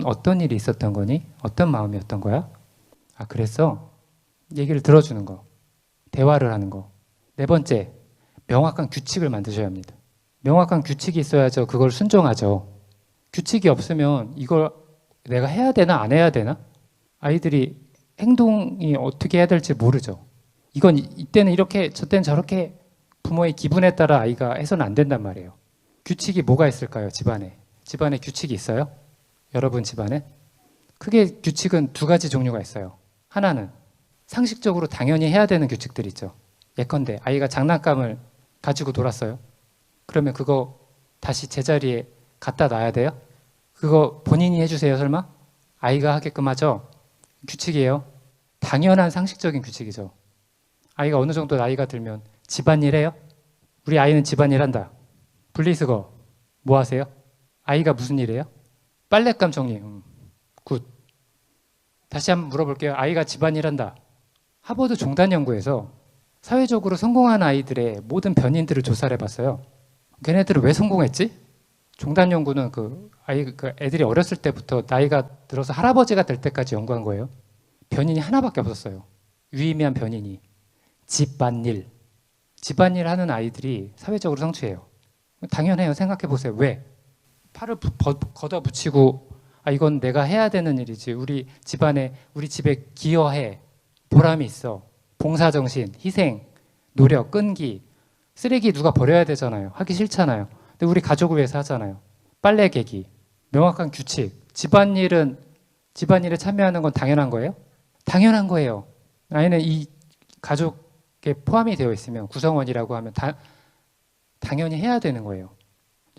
어떤 일이 있었던 거니? 어떤 마음이었던 거야? 아, 그랬어? 얘기를 들어주는 거. 대화를 하는 거. 네 번째, 명확한 규칙을 만드셔야 합니다. 명확한 규칙이 있어야죠. 그걸 순종하죠. 규칙이 없으면 이걸 내가 해야 되나 안 해야 되나? 아이들이 행동이 어떻게 해야 될지 모르죠. 이건 이때는 이렇게 저때는 저렇게 부모의 기분에 따라 아이가 해서는 안 된단 말이에요. 규칙이 뭐가 있을까요? 집안에 규칙이 있어요? 여러분 집안에? 크게 규칙은 두 가지 종류가 있어요. 하나는 상식적으로 당연히 해야 되는 규칙들이 있죠. 예컨대 아이가 장난감을 가지고 놀았어요. 그러면 그거 다시 제자리에 갖다 놔야 돼요? 그거 본인이 해주세요, 설마? 아이가 하게끔 하죠? 규칙이에요. 당연한 상식적인 규칙이죠. 아이가 어느 정도 나이가 들면 집안일 해요? 우리 아이는 집안일 한다. 분리수거 뭐 하세요? 아이가 무슨 일 해요? 빨랫감 정리. 굿. 다시 한번 물어볼게요. 아이가 집안일 한다. 하버드 종단 연구에서 사회적으로 성공한 아이들의 모든 변인들을 조사를 해봤어요. 걔네들은 왜 성공했지? 종단 연구는 그 애들이 어렸을 때부터 나이가 들어서 할아버지가 될 때까지 연구한 거예요. 변인이 하나밖에 없었어요. 유의미한 변인이. 집안일. 집안일 하는 아이들이 사회적으로 성취해요. 당연해요. 생각해 보세요. 왜? 팔을 걷어 붙이고 아, 이건 내가 해야 되는 일이지. 우리 집에 기여해. 보람이 있어. 봉사정신, 희생, 노력, 끈기. 쓰레기 누가 버려야 되잖아요. 하기 싫잖아요. 근데 우리 가족을 위해서 하잖아요. 빨래 개기, 명확한 규칙. 집안일에 참여하는 건 당연한 거예요? 당연한 거예요. 아이는 이 가족에 포함이 되어 있으면 구성원이라고 하면 당연히 해야 되는 거예요.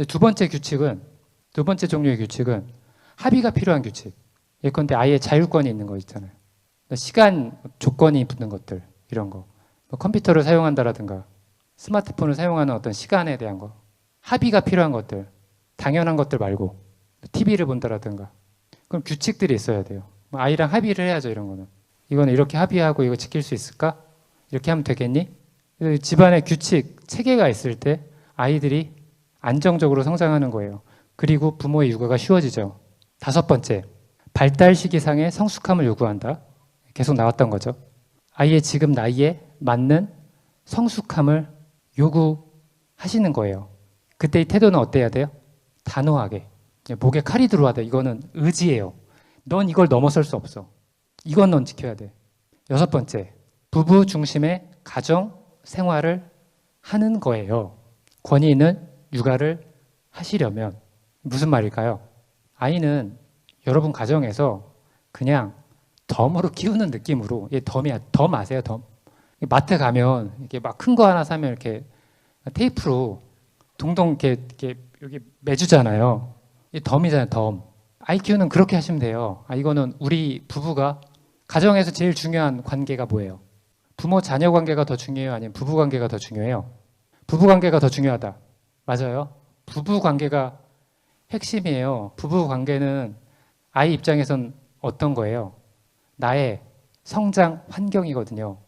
두 번째 종류의 규칙은 합의가 필요한 규칙. 예컨대 아이의 자율권이 있는 거 있잖아요. 시간 조건이 붙는 것들, 이런 거. 뭐 컴퓨터를 사용한다라든가 스마트폰을 사용하는 어떤 시간에 대한 거. 합의가 필요한 것들, 당연한 것들 말고 TV를 본다라든가. 그럼 규칙들이 있어야 돼요. 아이랑 합의를 해야죠, 이런 거는. 이거는 이렇게 합의하고 이거 지킬 수 있을까? 이렇게 하면 되겠니? 집안에 규칙, 체계가 있을 때 아이들이 안정적으로 성장하는 거예요. 그리고 부모의 육아가 쉬워지죠. 다섯 번째, 발달 시기상의 성숙함을 요구한다. 계속 나왔던 거죠. 아이의 지금 나이에 맞는 성숙함을 요구하시는 거예요. 그때 이 태도는 어때야 돼요? 단호하게. 목에 칼이 들어와야 돼. 이거는 의지예요. 넌 이걸 넘어설 수 없어. 이건 넌 지켜야 돼. 여섯 번째, 부부 중심의 가정 생활을 하는 거예요. 권위 있는 육아를 하시려면 무슨 말일까요? 아이는 여러분 가정에서 그냥 덤으로 키우는 느낌으로, 얘 덤이야. 덤 아세요? 덤. 마트 가면 이렇게 막 큰 거 하나 사면 이렇게 테이프로 동동 이렇게 여기 매주잖아요. 이 덤이잖아요. 덤. 아이 키우는 그렇게 하시면 돼요. 이거는 우리 부부가 가정에서 제일 중요한 관계가 뭐예요? 부모 자녀 관계가 더 중요해요? 아니면 부부 관계가 더 중요해요? 부부 관계가 더 중요하다. 맞아요. 부부 관계가 핵심이에요. 부부 관계는 아이 입장에선 어떤 거예요? 나의 성장 환경이거든요.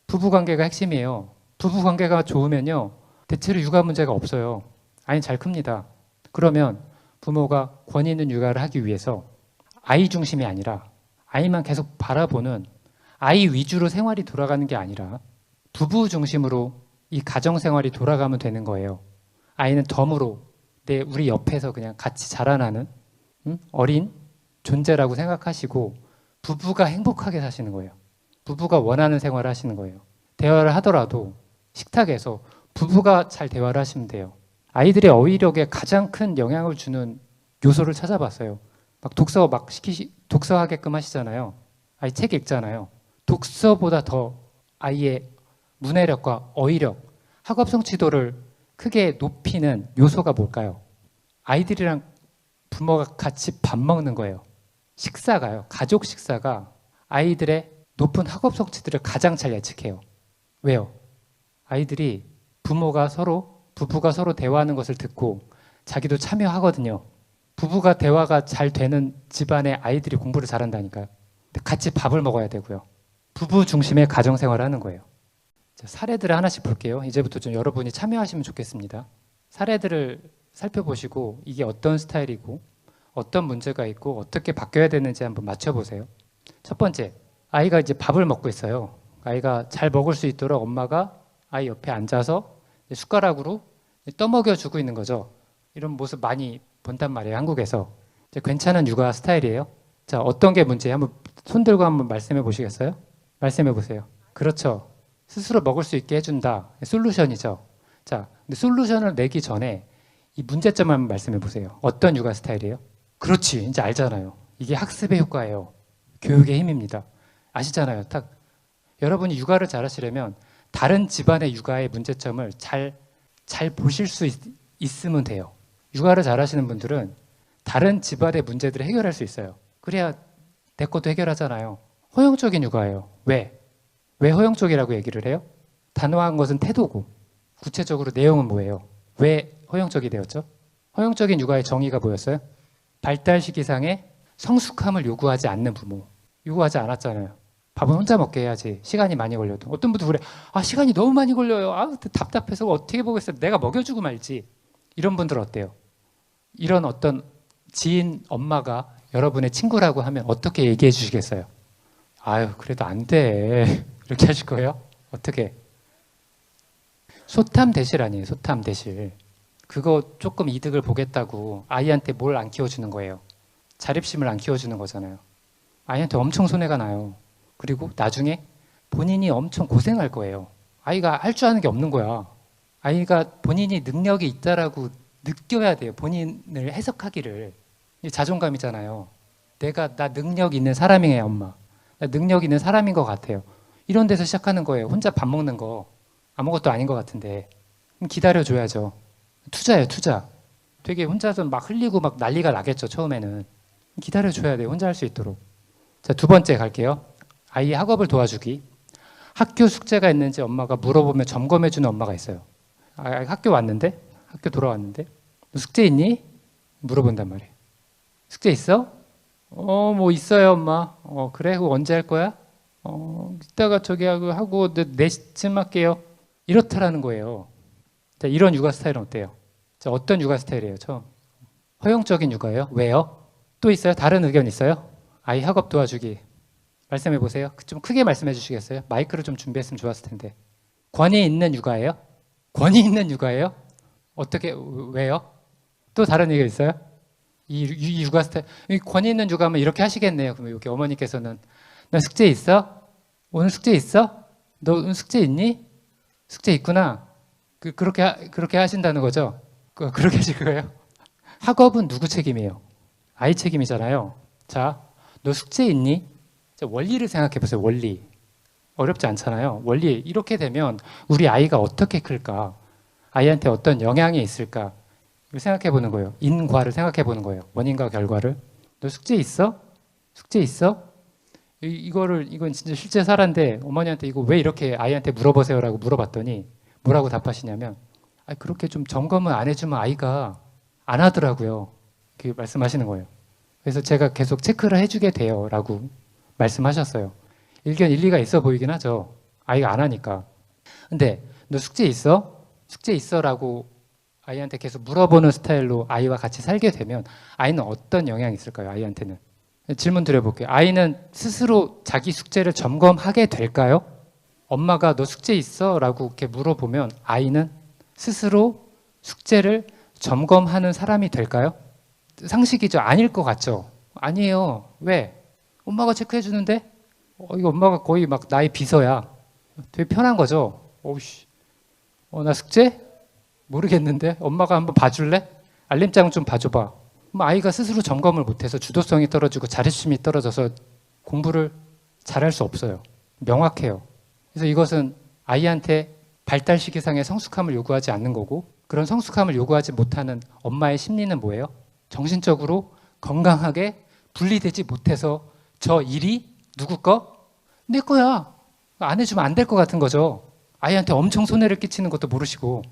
부부 관계가 핵심이에요. 부부 관계가 좋으면요, 대체로 육아 문제가 없어요. 아이는 잘 큽니다. 그러면 부모가 권위 있는 육아를 하기 위해서 아이 중심이 아니라 아이만 계속 바라보는, 아이 위주로 생활이 돌아가는 게 아니라 부부 중심으로 이 가정 생활이 돌아가면 되는 거예요. 아이는 덤으로 우리 옆에서 그냥 같이 자라나는 어린 존재라고 생각하시고 부부가 행복하게 사시는 거예요. 부부가 원하는 생활을 하시는 거예요. 대화를 하더라도 식탁에서 부부가 잘 대화를 하시면 돼요. 아이들의 어휘력에 가장 큰 영향을 주는 요소를 찾아봤어요. 막 독서하게끔 하시잖아요. 아이 책 읽잖아요. 독서보다 더 아이의 문해력과 어휘력, 학업 성취도를 크게 높이는 요소가 뭘까요? 아이들이랑 부모가 같이 밥 먹는 거예요. 식사가요. 가족 식사가 아이들의 높은 학업 성취들을 가장 잘 예측해요. 왜요? 아이들이 부부가 서로 대화하는 것을 듣고 자기도 참여하거든요. 부부가 대화가 잘 되는 집안의 아이들이 공부를 잘한다니까요. 같이 밥을 먹어야 되고요. 부부 중심의 가정생활을 하는 거예요. 자, 사례들을 하나씩 볼게요. 이제부터 좀 여러분이 참여하시면 좋겠습니다. 사례들을 살펴보시고 이게 어떤 스타일이고 어떤 문제가 있고 어떻게 바뀌어야 되는지 한번 맞춰보세요. 첫 번째, 아이가 이제 밥을 먹고 있어요. 아이가 잘 먹을 수 있도록 엄마가 아이 옆에 앉아서 숟가락으로 떠먹여주고 있는 거죠. 이런 모습 많이 본단 말이에요, 한국에서. 괜찮은 육아 스타일이에요. 자, 어떤 게 문제예요? 한번 손 들고 한번 말씀해 보시겠어요? 말씀해 보세요. 그렇죠. 스스로 먹을 수 있게 해준다. 솔루션이죠. 자, 근데 솔루션을 내기 전에 이 문제점을 한번 말씀해 보세요. 어떤 육아 스타일이에요? 그렇지, 이제 알잖아요. 이게 학습의 효과예요. 교육의 힘입니다. 아시잖아요. 딱 여러분이 육아를 잘하시려면 다른 집안의 육아의 문제점을 잘 보실 수 있으면 돼요. 육아를 잘하시는 분들은 다른 집안의 문제들을 해결할 수 있어요. 그래야 내 것도 해결하잖아요. 허용적인 육아예요. 왜 허용적이라고 얘기를 해요? 단호한 것은 태도고 구체적으로 내용은 뭐예요? 왜 허용적이 되었죠? 허용적인 육아의 정의가 뭐였어요? 발달 시기상의 성숙함을 요구하지 않는 부모. 요구하지 않았잖아요. 밥은 혼자 먹게 해야지. 시간이 많이 걸려도. 어떤 분도 그래. 시간이 너무 많이 걸려요. 답답해서 어떻게 보겠어요. 내가 먹여주고 말지. 이런 분들 어때요? 이런 어떤 지인 엄마가 여러분의 친구라고 하면 어떻게 얘기해 주시겠어요? 그래도 안 돼. 이렇게 하실 거예요? 어떻게? 소탐대실 아니에요. 소탐대실. 그거 조금 이득을 보겠다고 아이한테 뭘 안 키워주는 거예요. 자립심을 안 키워주는 거잖아요. 아이한테 엄청 손해가 나요. 그리고 나중에 본인이 엄청 고생할 거예요. 아이가 할 줄 아는 게 없는 거야. 아이가 본인이 능력이 있다라고 느껴야 돼요. 본인을 해석하기를. 자존감이잖아요. 나 능력 있는 사람이에요, 엄마. 나 능력 있는 사람인 것 같아요. 이런 데서 시작하는 거예요. 혼자 밥 먹는 거 아무것도 아닌 것 같은데 그럼 기다려줘야죠. 투자예요, 투자. 되게 혼자서 막 흘리고 막 난리가 나겠죠, 처음에는. 기다려줘야 돼요, 혼자 할 수 있도록. 자, 두 번째 갈게요. 아이 학업을 도와주기. 학교 숙제가 있는지 엄마가 물어보면 점검해주는 엄마가 있어요. 학교 왔는데? 학교 돌아왔는데? 너 숙제 있니? 물어본단 말이에요. 숙제 있어? 뭐 있어요, 엄마. 그래? 그거 언제 할 거야? 이따가 저기 하고 4시쯤 할게요. 이렇다라는 거예요. 자, 이런 육아 스타일은 어때요? 자, 어떤 육아 스타일이에요? 허용적인 육아예요? 왜요? 또 있어요? 다른 의견 있어요? 아이 학업 도와주기. 말씀해 보세요. 좀 크게 말씀해 주시겠어요? 마이크를 좀 준비했으면 좋았을 텐데. 권위 있는 육아예요? 권위 있는 육아예요? 어떻게, 왜요? 또 다른 의견 있어요? 이 육아 스타일, 권위 있는 육아면 이렇게 하시겠네요. 그럼 여기 어머니께서는 너 숙제 있어? 오늘 숙제 있어? 너 오늘 숙제 있니? 숙제 있구나. 그렇게 하신다는 거죠? 그렇게 하실 거예요? 학업은 누구 책임이에요? 아이 책임이잖아요. 자, 너 숙제 있니? 자, 원리를 생각해 보세요. 원리. 어렵지 않잖아요. 원리. 이렇게 되면 우리 아이가 어떻게 클까? 아이한테 어떤 영향이 있을까? 이걸 생각해 보는 거예요. 인과를 생각해 보는 거예요. 원인과 결과를. 너 숙제 있어? 숙제 있어? 이건 진짜 실제 사례인데 어머니한테 이거 왜 이렇게 아이한테 물어보세요라고 물어봤더니 뭐라고 답하시냐면 그렇게 좀 점검을 안 해주면 아이가 안 하더라고요. 그렇게 말씀하시는 거예요. 그래서 제가 계속 체크를 해주게 돼요 라고 말씀하셨어요. 일견 일리가 있어 보이긴 하죠. 아이가 안 하니까. 근데 너 숙제 있어? 숙제 있어? 라고 아이한테 계속 물어보는 스타일로 아이와 같이 살게 되면 아이는 어떤 영향이 있을까요? 아이한테는. 질문 드려볼게요. 아이는 스스로 자기 숙제를 점검하게 될까요? 엄마가 너 숙제 있어? 라고 이렇게 물어보면 아이는 스스로 숙제를 점검하는 사람이 될까요? 상식이죠. 아닐 것 같죠? 아니에요. 왜? 엄마가 체크해 주는데? 이거 엄마가 거의 막 나의 비서야. 되게 편한 거죠. 오우씨. 나 숙제? 모르겠는데? 엄마가 한번 봐줄래? 알림장 좀 봐줘봐. 그럼 아이가 스스로 점검을 못해서 주도성이 떨어지고 자립심이 떨어져서 공부를 잘할 수 없어요. 명확해요. 그래서 이것은 아이한테 발달 시기상의 성숙함을 요구하지 않는 거고, 그런 성숙함을 요구하지 못하는 엄마의 심리는 뭐예요? 정신적으로 건강하게 분리되지 못해서 저 일이 누구 거? 내 거야. 안 해주면 안 될 것 같은 거죠. 아이한테 엄청 손해를 끼치는 것도 모르시고,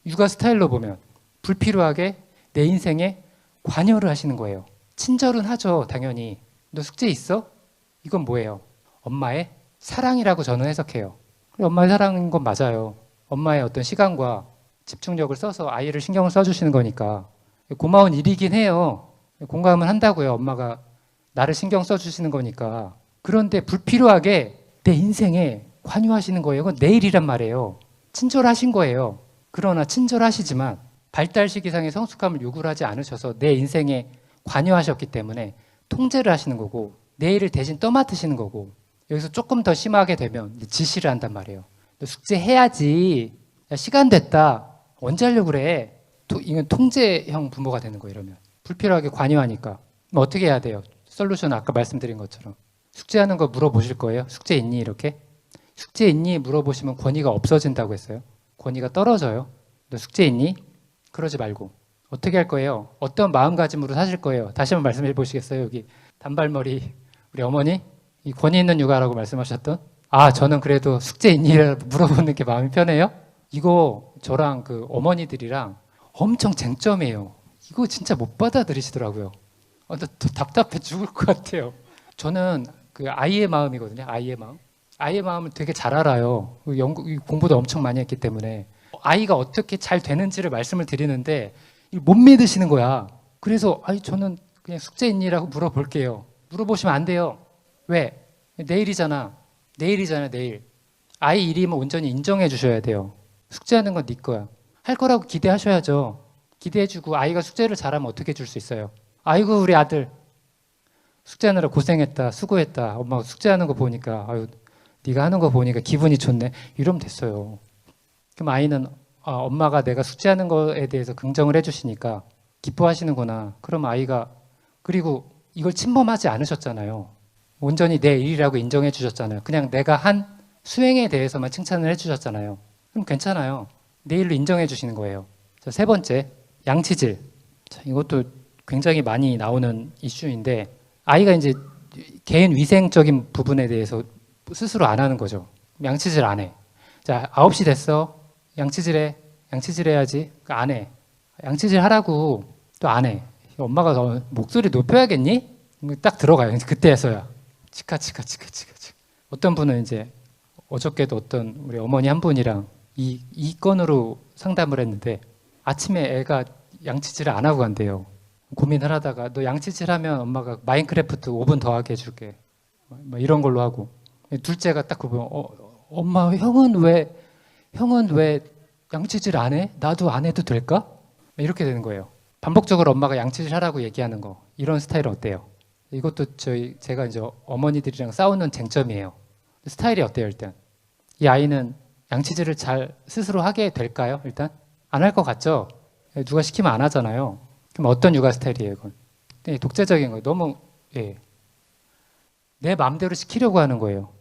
육아 스타일로 보면 불필요하게 내 인생에 관여를 하시는 거예요. 친절은 하죠, 당연히. 너 숙제 있어? 이건 뭐예요? 엄마의 사랑이라고 저는 해석해요. 엄마의 사랑인 건 맞아요. 엄마의 어떤 시간과 집중력을 써서 아이를 신경을 써주시는 거니까 고마운 일이긴 해요. 공감은 한다고요. 엄마가 나를 신경 써주시는 거니까. 그런데 불필요하게 내 인생에 관여하시는 거예요. 그건 내 일이란 말이에요. 친절하신 거예요. 그러나 친절하시지만 발달 시기상의 성숙함을 요구를 하지 않으셔서 내 인생에 관여하셨기 때문에 통제를 하시는 거고, 내 일을 대신 떠맡으시는 거고, 여기서 조금 더 심하게 되면 지시를 한단 말이에요. 너 숙제 해야지. 야, 시간 됐다. 언제 하려고 그래? 이건 통제형 부모가 되는 거예요. 이러면 불필요하게 관여하니까. 그럼 어떻게 해야 돼요? 솔루션은 아까 말씀드린 것처럼 숙제하는 거 물어보실 거예요. 숙제 있니? 이렇게. 숙제 있니? 물어보시면 권위가 없어진다고 했어요. 권위가 떨어져요. 너 숙제 있니? 그러지 말고 어떻게 할 거예요? 어떤 마음가짐으로 사실 거예요? 다시 한번 말씀해 보시겠어요? 여기 단발머리 우리 어머니, 이 권위 있는 육아라고 말씀하셨던, 저는 그래도 숙제 있니? 물어보는 게 마음이 편해요? 이거 저랑 그 어머니들이랑 엄청 쟁점이에요. 이거 진짜 못 받아들이시더라고요. 나 답답해 죽을 것 같아요. 저는 그 아이의 마음이거든요. 아이의 마음. 아이의 마음을 되게 잘 알아요. 공부도 엄청 많이 했기 때문에. 아이가 어떻게 잘 되는지를 말씀을 드리는데 못 믿으시는 거야. 그래서 저는 그냥 숙제 있니라고 물어볼게요. 물어보시면 안 돼요. 왜? 내일이잖아. 내일. 아이 일이면 온전히 인정해 주셔야 돼요. 숙제하는 건 네 거야. 할 거라고 기대하셔야죠. 기대해주고 아이가 숙제를 잘하면 어떻게 해줄 수 있어요? 아이고 우리 아들 숙제하느라 고생했다, 수고했다. 엄마가 숙제하는 거 보니까 네가 하는 거 보니까 기분이 좋네. 이러면 됐어요. 그럼 아이는 엄마가 내가 숙제하는 거에 대해서 긍정을 해주시니까 기뻐하시는구나. 그럼 아이가, 그리고 이걸 침범하지 않으셨잖아요. 온전히 내 일이라고 인정해 주셨잖아요. 그냥 내가 한 수행에 대해서만 칭찬을 해주셨잖아요. 그럼 괜찮아요. 내 일로 인정해 주시는 거예요. 자, 세 번째, 양치질. 자, 이것도 굉장히 많이 나오는 이슈인데, 아이가 이제 개인 위생적인 부분에 대해서 스스로 안 하는 거죠. 양치질 안 해. 자, 9시 됐어. 양치질해. 양치질해야지. 안 해. 양치질 하라고. 또 안 해. 엄마가 너 목소리 높여야겠니? 딱 들어가요. 그때서야. 치카. 어떤 분은 이제 어저께도 어떤 우리 어머니 한 분이랑 이 건으로 상담을 했는데, 아침에 애가 양치질을 안 하고 간대요. 고민을 하다가 너 양치질 하면 엄마가 마인크래프트 5분 더 하게 해줄게. 뭐 이런 걸로 하고. 둘째가 딱 보면 엄마 형은 왜 양치질 안 해? 나도 안 해도 될까? 이렇게 되는 거예요. 반복적으로 엄마가 양치질 하라고 얘기하는 거. 이런 스타일은 어때요? 이것도 제가 이제 어머니들이랑 싸우는 쟁점이에요. 스타일이 어때요, 일단? 이 아이는 양치질을 잘 스스로 하게 될까요, 일단? 안 할 것 같죠? 누가 시키면 안 하잖아요. 그럼 어떤 육아 스타일이에요, 이건? 독재적인 거예요. 너무, 내 마음대로 시키려고 하는 거예요.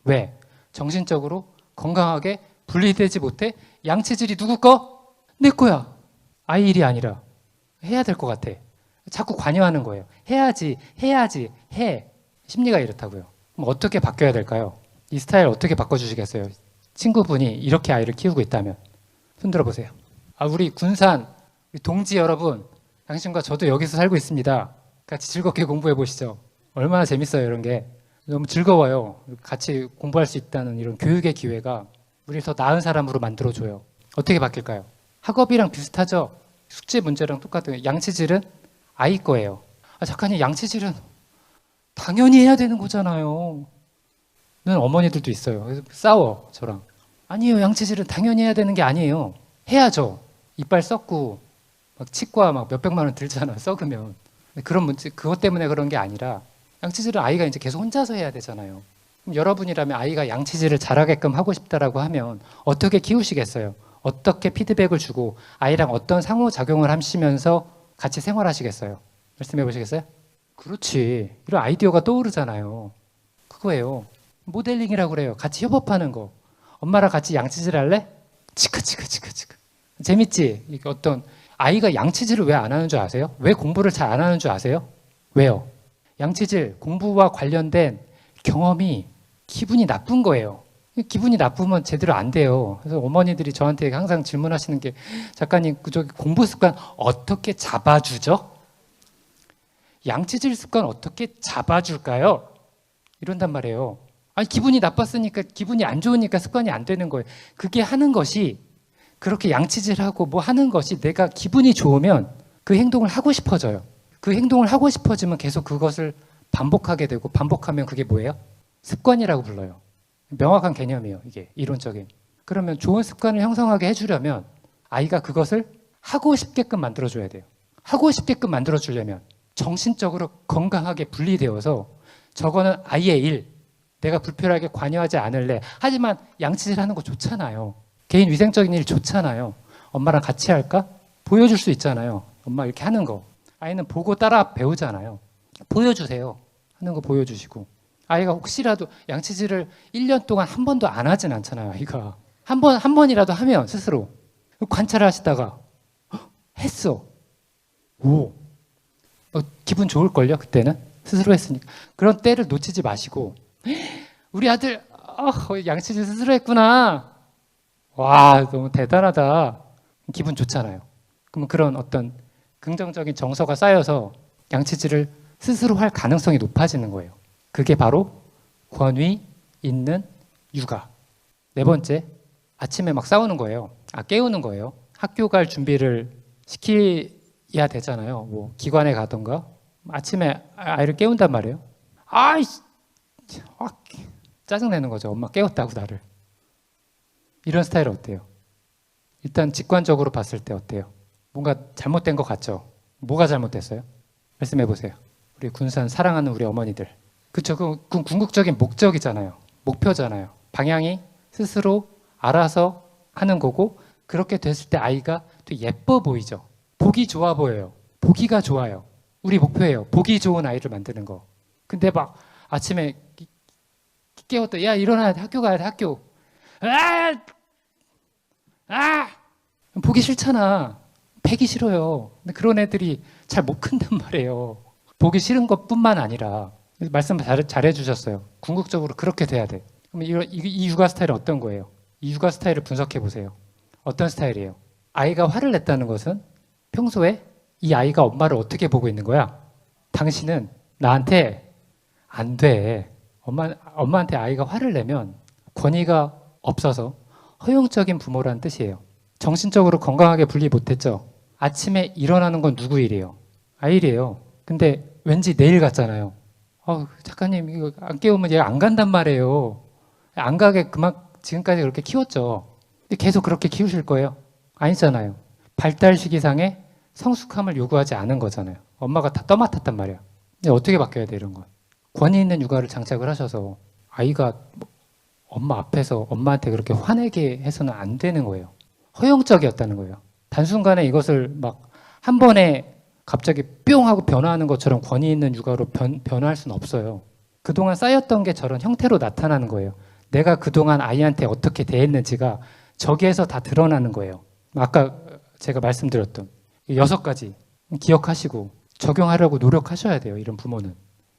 왜? 정신적으로 건강하게 분리되지 못해? 양치질이 누구 거? 내 거야. 아이 일이 아니라. 해야 될 것 같아. 자꾸 관여하는 거예요. 해야지, 해. 심리가 이렇다고요. 그럼 어떻게 바뀌어야 될까요? 이 스타일 어떻게 바꿔주시겠어요? 친구분이 이렇게 아이를 키우고 있다면. 손 들어보세요. 우리 군산, 우리 동지 여러분, 당신과 저도 여기서 살고 있습니다. 같이 즐겁게 공부해 보시죠. 얼마나 재밌어요, 이런 게. 너무 즐거워요. 같이 공부할 수 있다는 이런 교육의 기회가 우리를 더 나은 사람으로 만들어줘요. 어떻게 바뀔까요? 학업이랑 비슷하죠? 숙제 문제랑 똑같아요. 양치질은 아이 거예요. 작가님, 양치질은 당연히 해야 되는 거잖아요. 는 어머니들도 있어요. 그래서 싸워, 저랑. 아니에요, 양치질은 당연히 해야 되는 게 아니에요. 해야죠. 이빨 썩고 막 치과 막 몇백만 원 들잖아, 썩으면. 근데 그런 문제, 그것 때문에 그런 게 아니라 양치질은 아이가 이제 계속 혼자서 해야 되잖아요. 그럼 여러분이라면 아이가 양치질을 잘하게끔 하고 싶다라고 하면 어떻게 키우시겠어요? 어떻게 피드백을 주고 아이랑 어떤 상호작용을 하시면서 같이 생활하시겠어요? 말씀해 보시겠어요? 그렇지. 이런 아이디어가 떠오르잖아요. 그거예요. 모델링이라고 그래요. 같이 협업하는 거. 엄마랑 같이 양치질 할래? 치크치크치크치크. 재밌지? 이게 어떤 아이가 양치질을 왜 안 하는 줄 아세요? 왜 공부를 잘 안 하는 줄 아세요? 왜요? 양치질, 공부와 관련된 경험이 기분이 나쁜 거예요. 기분이 나쁘면 제대로 안 돼요. 그래서 어머니들이 저한테 항상 질문하시는 게 작가님, 그저 공부 습관 어떻게 잡아주죠? 양치질 습관 어떻게 잡아줄까요? 이런단 말이에요. 아니, 기분이 나빴으니까, 기분이 안 좋으니까 습관이 안 되는 거예요. 그게 하는 것이, 그렇게 양치질하고 뭐 하는 것이 내가 기분이 좋으면 그 행동을 하고 싶어져요. 그 행동을 하고 싶어지면 계속 그것을 반복하게 되고, 반복하면 그게 뭐예요? 습관이라고 불러요. 명확한 개념이에요, 이게 이론적인. 그러면 좋은 습관을 형성하게 해주려면 아이가 그것을 하고 싶게끔 만들어줘야 돼요. 하고 싶게끔 만들어주려면 정신적으로 건강하게 분리되어서 저거는 아이의 일, 내가 불필요하게 관여하지 않을래. 하지만 양치질 하는 거 좋잖아요. 개인 위생적인 일 좋잖아요. 엄마랑 같이 할까? 보여줄 수 있잖아요. 엄마 이렇게 하는 거. 아이는 보고 따라 배우잖아요. 보여주세요. 하는 거 보여주시고. 아이가 혹시라도 양치질을 1년 동안 한 번도 안 하진 않잖아요. 아이가. 한 번이라도 하면 스스로. 관찰을 하시다가 했어. 오. 기분 좋을걸요, 그때는? 스스로 했으니까. 그런 때를 놓치지 마시고 우리 아들 양치질 스스로 했구나. 와, 너무 대단하다. 기분 좋잖아요. 그러면 그런 어떤 긍정적인 정서가 쌓여서 양치질을 스스로 할 가능성이 높아지는 거예요. 그게 바로 권위 있는 육아. 네 번째, 아침에 막 싸우는 거예요. 깨우는 거예요. 학교 갈 준비를 시켜야 되잖아요. 뭐 기관에 가던가. 아침에 아이를 깨운단 말이에요. 아이씨, 짜증내는 거죠. 엄마 깨웠다고 나를. 이런 스타일 어때요? 일단 직관적으로 봤을 때 어때요? 뭔가 잘못된 것 같죠? 뭐가 잘못됐어요? 말씀해 보세요. 우리 군산 사랑하는 우리 어머니들. 그쵸? 그 궁극적인 목적이잖아요. 목표잖아요. 방향이 스스로 알아서 하는 거고 그렇게 됐을 때 아이가 또 예뻐 보이죠. 보기 좋아 보여요. 보기가 좋아요. 우리 목표예요. 보기 좋은 아이를 만드는 거. 근데 막 아침에 깨웠다. 야, 일어나야 돼. 학교 가야 돼. 학교. 보기 싫잖아. 배기 싫어요. 근데 그런 애들이 잘 못 큰단 말이에요. 보기 싫은 것뿐만 아니라 말씀 잘해 주셨어요. 궁극적으로 그렇게 돼야 돼. 그럼 이 육아 스타일은 어떤 거예요? 이 육아 스타일을 분석해 보세요. 어떤 스타일이에요? 아이가 화를 냈다는 것은 평소에 이 아이가 엄마를 어떻게 보고 있는 거야? 당신은 나한테 안 돼. 엄마한테 아이가 화를 내면 권위가 없어서 허용적인 부모라는 뜻이에요. 정신적으로 건강하게 분리 못했죠. 아침에 일어나는 건 누구 일이에요? 아이 일이에요. 근데 왠지 내일 같잖아요. 작가님 이거 안 깨우면 얘가 안 간단 말이에요. 안 가게 지금까지 그렇게 키웠죠. 근데 계속 그렇게 키우실 거예요? 아니잖아요. 발달 시기상의 성숙함을 요구하지 않은 거잖아요. 엄마가 다 떠맡았단 말이야. 근데 어떻게 바뀌어야 돼 이런 건? 권위 있는 육아를 장착을 하셔서 아이가 엄마 앞에서 엄마한테 그렇게 화내게 해서는 안 되는 거예요. 허용적이었다는 거예요. 단순간에 이것을 막 한 번에 갑자기 뿅 하고 변화하는 것처럼 권위 있는 육아로 변화할 수는 없어요. 그동안 쌓였던 게 저런 형태로 나타나는 거예요. 내가 그동안 아이한테 어떻게 대했는지가 저기에서 다 드러나는 거예요. 아까 제가 말씀드렸던 6가지 기억하시고 적용하려고 노력하셔야 돼요. 이런 부모는.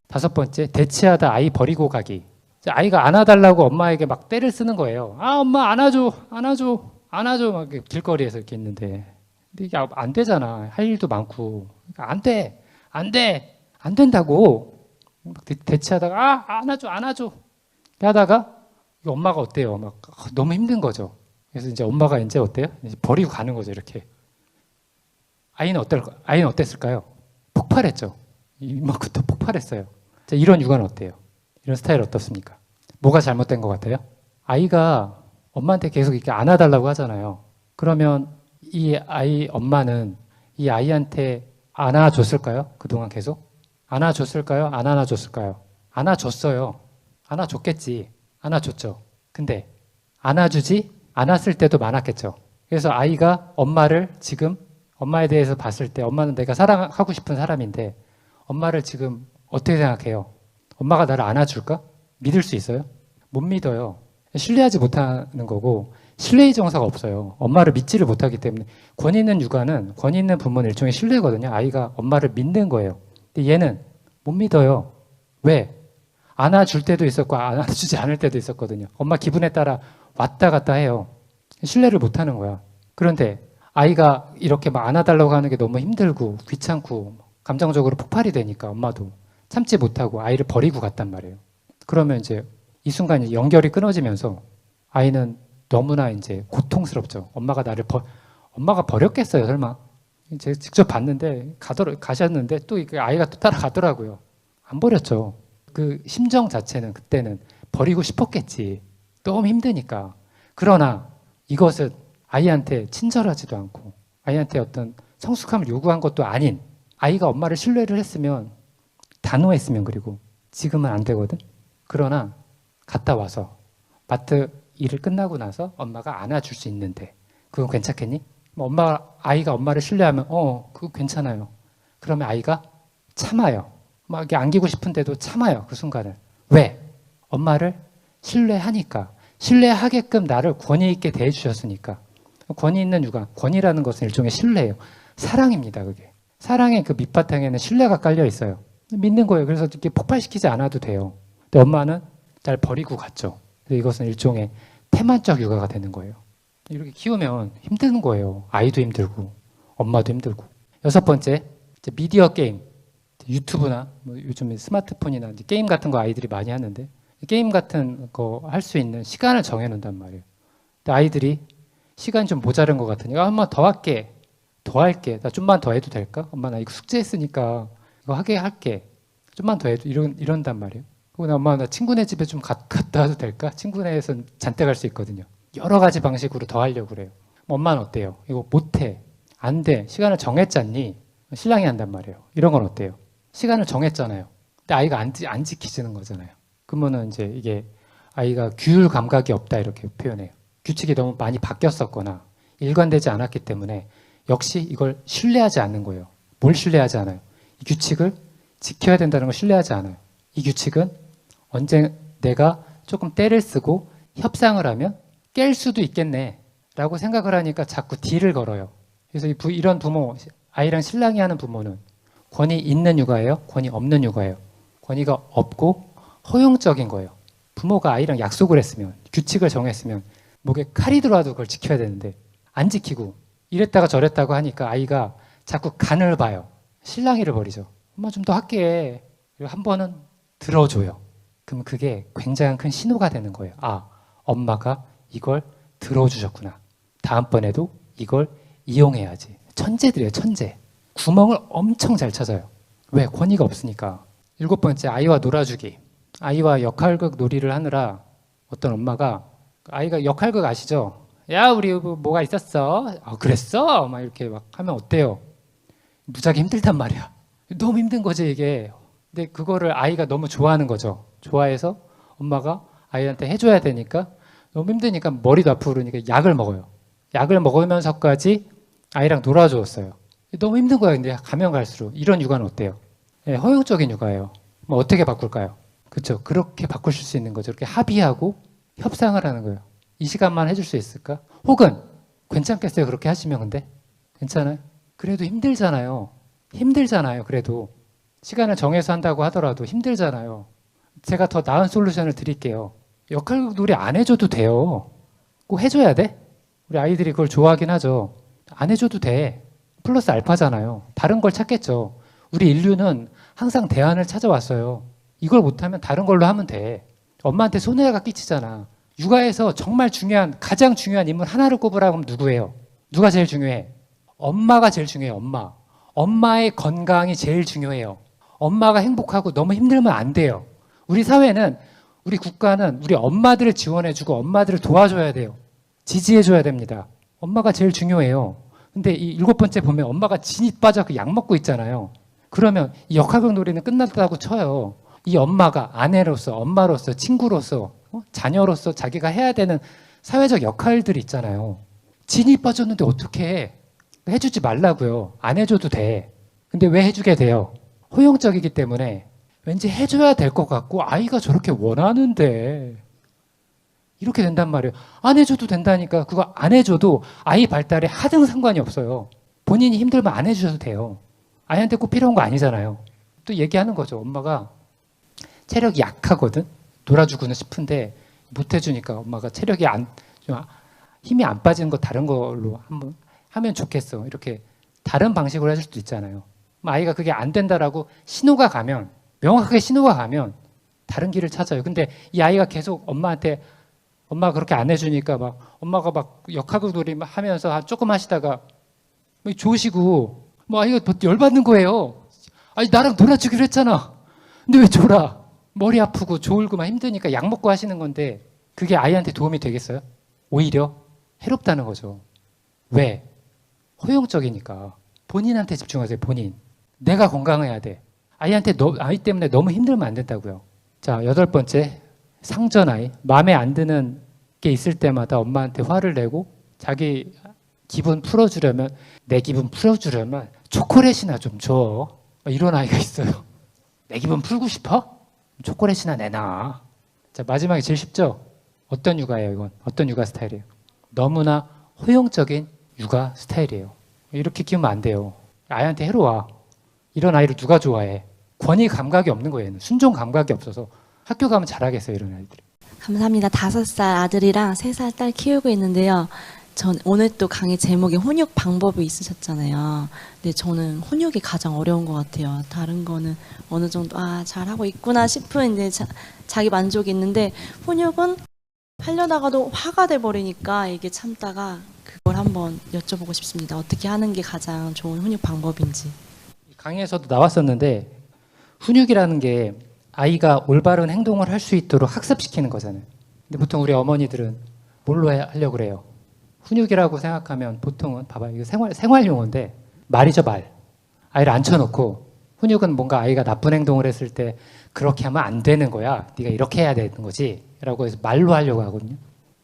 5번째, 대치하다 아이 버리고 가기. 아이가 안아달라고 엄마에게 막 떼를 쓰는 거예요. 엄마 안아줘, 안아줘, 안아줘. 막 길거리에서 이렇게 있는데. 근데 이게 안 되잖아. 할 일도 많고. 그러니까 안 돼, 안 돼, 안 된다고. 막 대치하다가 안아줘, 안아줘. 하다가 엄마가 어때요? 막 너무 힘든 거죠. 그래서 이제 엄마가 이제 어때요? 이제 버리고 가는 거죠. 이렇게. 아이는 어땠을까요? 폭발했죠. 이만큼도 폭발했어요. 자, 이런 육아는 어때요? 이런 스타일 어떻습니까? 뭐가 잘못된 것 같아요? 아이가 엄마한테 계속 이렇게 안아달라고 하잖아요. 그러면 이 아이 엄마는 이 아이한테 안아줬을까요? 그동안 계속? 안아줬을까요? 안 안아줬을까요? 안아줬어요. 안아줬겠지. 안아줬죠. 근데 안아주지 않았을 때도 많았겠죠. 그래서 아이가 엄마를 지금 엄마에 대해서 봤을 때 엄마는 내가 사랑하고 싶은 사람인데 엄마를 지금 어떻게 생각해요? 엄마가 나를 안아줄까? 믿을 수 있어요? 못 믿어요. 신뢰하지 못하는 거고 신뢰의 정서가 없어요. 엄마를 믿지를 못하기 때문에 권위 있는 육아는 권위 있는 부모는 일종의 신뢰거든요. 아이가 엄마를 믿는 거예요. 근데 얘는 못 믿어요. 왜? 안아줄 때도 있었고 안아주지 않을 때도 있었거든요. 엄마 기분에 따라 왔다 갔다 해요. 신뢰를 못하는 거야. 그런데 아이가 이렇게 막 안아달라고 하는 게 너무 힘들고 귀찮고 감정적으로 폭발이 되니까 엄마도 참지 못하고 아이를 버리고 갔단 말이에요. 그러면 이제 이 순간 연결이 끊어지면서 아이는 너무나 이제 고통스럽죠. 엄마가 버렸겠어요, 설마? 제가 직접 봤는데 가셨는데 또 아이가 또 따라가더라고요. 안 버렸죠. 그 심정 자체는 그때는 버리고 싶었겠지. 너무 힘드니까. 그러나 이것은 아이한테 친절하지도 않고 아이한테 어떤 성숙함을 요구한 것도 아닌 아이가 엄마를 신뢰를 했으면 단호했으면 그리고 지금은 안 되거든. 그러나 갔다 와서 마트 일을 끝나고 나서 엄마가 안아줄 수 있는데 그건 괜찮겠니? 아이가 엄마를 신뢰하면 그거 괜찮아요. 그러면 아이가 참아요. 막 이렇게 안기고 싶은데도 참아요. 그 순간을. 왜? 엄마를 신뢰하니까. 신뢰하게끔 나를 권위 있게 대해주셨으니까. 권위 있는 육아. 권위라는 것은 일종의 신뢰예요. 사랑입니다. 그게. 사랑의 그 밑바탕에는 신뢰가 깔려 있어요. 믿는 거예요. 그래서 이렇게 폭발시키지 않아도 돼요. 근데 엄마는 날 버리고 갔죠. 그래서 이것은 일종의 태만적 육아가 되는 거예요. 이렇게 키우면 힘든 거예요. 아이도 힘들고 엄마도 힘들고. 6번째, 미디어 게임. 유튜브나 요즘 스마트폰이나 게임 같은 거 아이들이 많이 하는데 게임 같은 거 할 수 있는 시간을 정해놓는단 말이에요. 근데 아이들이 시간이 좀 모자른 것 같으니까 엄마 더 할게. 더 할게. 나 좀만 더 해도 될까? 엄마 나 이거 숙제했으니까 이거 하게 할게. 좀만 더 해도 이런단 말이에요. 그리고 엄마 나 친구네 집에 좀 갔다 와도 될까? 친구네에선 잔뜩 할 수 있거든요. 여러 가지 방식으로 더 하려고 그래요. 엄마는 어때요? 이거 못해. 안 돼. 시간을 정했잖니? 신랑이 한단 말이에요. 이런 건 어때요? 시간을 정했잖아요. 근데 아이가 안 지키지는 거잖아요. 그러면은 이제 이게 아이가 규율 감각이 없다 이렇게 표현해요. 규칙이 너무 많이 바뀌었었거나 일관되지 않았기 때문에 역시 이걸 신뢰하지 않는 거예요. 뭘 신뢰하지 않아요? 이 규칙을 지켜야 된다는 걸 신뢰하지 않아요. 이 규칙은 언제 내가 조금 때를 쓰고 협상을 하면 깰 수도 있겠네 라고 생각을 하니까 자꾸 딜을 걸어요. 그래서 이런 부모, 아이랑 신랑이 하는 부모는 권위 있는 육아예요? 권위 없는 육아예요? 권위가 없고 허용적인 거예요. 부모가 아이랑 약속을 했으면 규칙을 정했으면 목에 칼이 들어와도 그걸 지켜야 되는데 안 지키고 이랬다가 저랬다고 하니까 아이가 자꾸 간을 봐요. 실랑이를 벌이죠. 엄마 좀 더 할게. 그리고 한 번은 들어줘요. 그럼 그게 굉장히 큰 신호가 되는 거예요. 아, 엄마가 이걸 들어주셨구나. 다음번에도 이걸 이용해야지. 천재들이에요, 천재. 구멍을 엄청 잘 찾아요. 왜? 권위가 없으니까. 7번째, 아이와 놀아주기. 아이와 역할극 놀이를 하느라 어떤 엄마가 아이가 역할극 아시죠? 야, 우리 뭐가 있었어? 그랬어? 막 이렇게 막 하면 어때요? 무지하게 힘들단 말이야. 너무 힘든 거지, 이게. 근데 그거를 아이가 너무 좋아하는 거죠. 좋아해서 엄마가 아이한테 해줘야 되니까 너무 힘드니까 머리도 아프고 그러니까 약을 먹어요. 약을 먹으면서까지 아이랑 놀아주었어요. 너무 힘든 거야. 근데 가면 갈수록. 이런 육아는 어때요? 네, 허용적인 육아예요. 뭐 어떻게 바꿀까요? 그렇죠. 그렇게 바꾸실 수 있는 거죠. 이렇게 합의하고 협상을 하는 거예요. 이 시간만 해줄 수 있을까? 혹은 괜찮겠어요. 그렇게 하시면 근데 괜찮아요? 그래도 힘들잖아요. 힘들잖아요. 그래도 시간을 정해서 한다고 하더라도 힘들잖아요. 제가 더 나은 솔루션을 드릴게요. 역할극 놀이 안 해줘도 돼요. 꼭 해줘야 돼? 우리 아이들이 그걸 좋아하긴 하죠. 안 해줘도 돼. 플러스 알파잖아요. 다른 걸 찾겠죠. 우리 인류는 항상 대안을 찾아왔어요. 이걸 못하면 다른 걸로 하면 돼. 엄마한테 손해가 끼치잖아. 육아에서 정말 가장 중요한 인물 하나를 꼽으라고 하면 누구예요? 누가 제일 중요해? 엄마가 제일 중요해요. 엄마. 엄마의 건강이 제일 중요해요. 엄마가 행복하고 너무 힘들면 안 돼요. 우리 사회는, 우리 국가는 우리 엄마들을 지원해주고 엄마들을 도와줘야 돼요. 지지해줘야 됩니다. 엄마가 제일 중요해요. 근데 이 일곱 번째 보면 엄마가 진이 빠져 그 약 먹고 있잖아요. 그러면 이 역학극 놀이는 끝났다고 쳐요. 이 엄마가 아내로서, 엄마로서, 친구로서, 자녀로서 자기가 해야 되는 사회적 역할들이 있잖아요. 진이 빠졌는데 어떻게 해? 해주지 말라고요. 안 해줘도 돼. 근데 왜 해주게 돼요? 호용적이기 때문에 왠지 해줘야 될 것 같고 아이가 저렇게 원하는데 이렇게 된단 말이에요. 안 해줘도 된다니까. 그거 안 해줘도 아이 발달에 하등 상관이 없어요. 본인이 힘들면 안 해주셔도 돼요. 아이한테 꼭 필요한 거 아니잖아요. 또 얘기하는 거죠. 엄마가 체력이 약하거든. 놀아주고는 싶은데 못 해주니까 엄마가 체력이 좀 힘이 안 빠지는 거 다른 걸로 한번 하면 좋겠어. 이렇게 다른 방식으로 해줄 수도 있잖아요. 아이가 그게 안 된다라고 신호가 가면, 명확하게 신호가 가면 다른 길을 찾아요. 근데 이 아이가 계속 엄마한테 엄마가 그렇게 안 해주니까 막 엄마가 막 역학을 놀이 하면서 조금 하시다가 좋으시고 뭐 아이가 열받는 거예요. 아니 나랑 놀아주기로 했잖아. 근데 왜 졸아? 머리 아프고 졸고 막 힘드니까 약 먹고 하시는 건데 그게 아이한테 도움이 되겠어요? 오히려 해롭다는 거죠. 왜? 허용적이니까. 본인한테 집중하세요. 본인. 내가 건강해야 돼. 아이한테 아이 때문에 너무 힘들면 안 된다고요. 자, 8번째. 상전아이. 마음에 안 드는 게 있을 때마다 엄마한테 화를 내고 자기 기분 풀어주려면, 내 기분 풀어주려면 초콜릿이나 좀 줘. 이런 아이가 있어요. 내 기분 풀고 싶어? 초콜릿이나 내놔. 자, 마지막에 제일 쉽죠? 어떤 육아예요, 이건? 어떤 육아 스타일이에요? 너무나 허용적인 육아 스타일이에요. 이렇게 키우면 안 돼요. 아이한테 해로워. 이런 아이를 누가 좋아해? 권위 감각이 없는 거예요. 순종 감각이 없어서 학교 가면 잘하겠어요, 이런 아이들이. 감사합니다. 5살 아들이랑 3살 딸 키우고 있는데요. 전 오늘 또 강의 제목에 훈육 방법이 있으셨잖아요. 근데 저는 훈육이 가장 어려운 것 같아요. 다른 거는 어느 정도 잘하고 있구나 싶은 이제 자기 만족이 있는데 훈육은 하려다가도 화가 돼 버리니까 이게 참다가 그걸 한번 여쭤보고 싶습니다. 어떻게 하는 게 가장 좋은 훈육 방법인지. 강의에서도 나왔었는데 훈육이라는 게 아이가 올바른 행동을 할 수 있도록 학습시키는 거잖아요. 근데 보통 우리 어머니들은 뭘로 하려고 그래요? 훈육이라고 생각하면 보통은 봐봐요. 이거 생활 용어인데 말이죠, 말. 아이를 앉혀놓고 훈육은 뭔가 아이가 나쁜 행동을 했을 때 그렇게 하면 안 되는 거야. 네가 이렇게 해야 되는 거지. 라고 해서 말로 하려고 하거든요.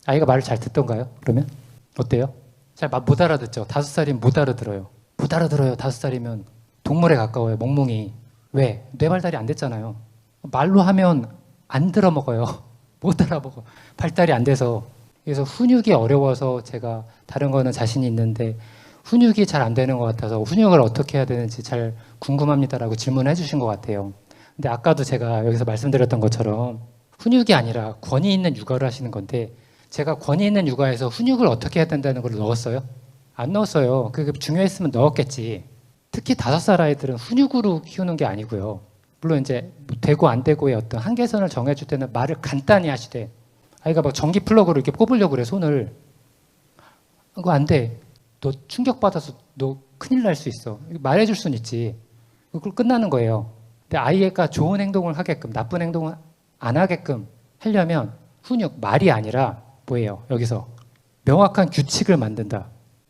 아이가 말을 잘 듣던가요? 그러면? 어때요? 잘 못 알아듣죠. 5살이면 못 알아들어요. 못 알아들어요. 5살이면 동물에 가까워요. 멍멍이. 왜? 뇌발달이 안 됐잖아요. 말로 하면 안 들어먹어요. 못 알아먹어. 발달이 안 돼서. 그래서 훈육이 어려워서 제가 다른 거는 자신이 있는데 훈육이 잘 안 되는 것 같아서 훈육을 어떻게 해야 되는지 잘 궁금합니다라고 질문해 주신 것 같아요. 근데 아까도 제가 여기서 말씀드렸던 것처럼 훈육이 아니라 권위 있는 육아를 하시는 건데 제가 권위 있는 육아에서 훈육을 어떻게 해야 된다는 걸 넣었어요? 안 넣었어요. 그게 중요했으면 넣었겠지. 특히 5살 아이들은 훈육으로 키우는 게 아니고요. 물론 이제 되고 안 되고의 어떤 한계선을 정해줄 때는 말을 간단히 하시되 아이가 막 전기 플러그로 이렇게 꼽으려고 그래, 손을. 그거 안 돼. 너 충격받아서 너 큰일 날 수 있어. 말해줄 수는 있지. 그걸 끝나는 거예요. 근데 아이가 좋은 행동을 하게끔, 나쁜 행동을 안 하게끔 하려면 훈육, 말이 아니라 뭐예요? 여기서 명확한 규칙을 만든다.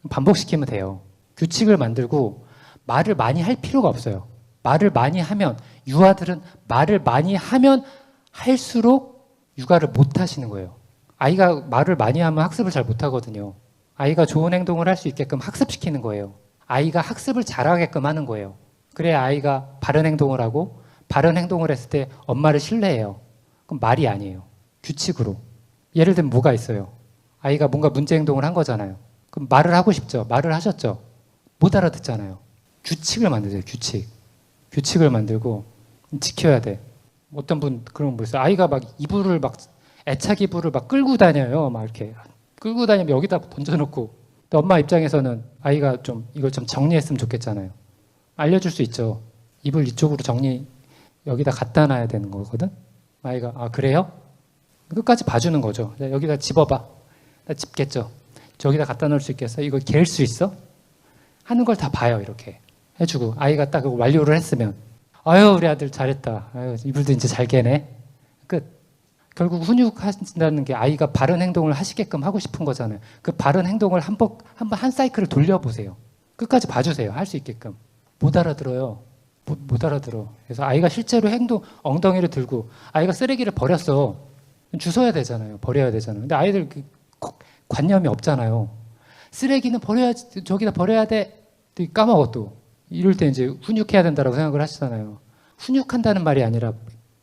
반복시키면 돼요. 규칙을 만들고 말을 많이 할 필요가 없어요. 말을 많이 하면, 유아들은 말을 많이 하면 할수록 육아를 못 하시는 거예요. 아이가 말을 많이 하면 학습을 잘 못 하거든요. 아이가 좋은 행동을 할 수 있게끔 학습시키는 거예요. 아이가 학습을 잘하게끔 하는 거예요. 그래야 아이가 바른 행동을 하고 바른 행동을 했을 때 엄마를 신뢰해요. 그럼 말이 아니에요. 규칙으로. 예를 들면 뭐가 있어요? 아이가 뭔가 문제 행동을 한 거잖아요. 그럼 말을 하고 싶죠? 말을 하셨죠? 못 알아듣잖아요. 규칙을 만드세요. 규칙을 만들고 지켜야 돼. 어떤 분 그런 분 있어요. 아이가 막 이불을 막 애착 이불을 막 끌고 다녀요. 막 이렇게 끌고 다니면 여기다 던져놓고. 또 엄마 입장에서는 아이가 좀 이걸 좀 정리했으면 좋겠잖아요. 알려줄 수 있죠. 이불 이쪽으로 정리 여기다 갖다 놔야 되는 거거든. 아이가 그래요? 끝까지 봐주는 거죠. 여기다 집어봐. 나 집겠죠. 저기다 갖다 놓을 수 있겠어? 이거 갤 수 있어? 하는 걸 다 봐요. 이렇게 해주고 아이가 딱 완료를 했으면 아유 우리 아들 잘했다. 아유 이불도 이제 잘 개네. 끝. 결국 훈육한다는 게 아이가 바른 행동을 하시게끔 하고 싶은 거잖아요. 그 바른 행동을 한 사이클을 돌려보세요. 끝까지 봐주세요. 할 수 있게끔. 못 알아들어요. 못 알아들어. 그래서 아이가 실제로 엉덩이를 들고 아이가 쓰레기를 버렸어. 주워야 되잖아요. 버려야 되잖아요. 근데 아이들 관념이 없잖아요. 쓰레기는 버려야지, 저기다 버려야 돼. 까먹어 또. 이럴 때 이제 훈육해야 된다고 생각을 하시잖아요. 훈육한다는 말이 아니라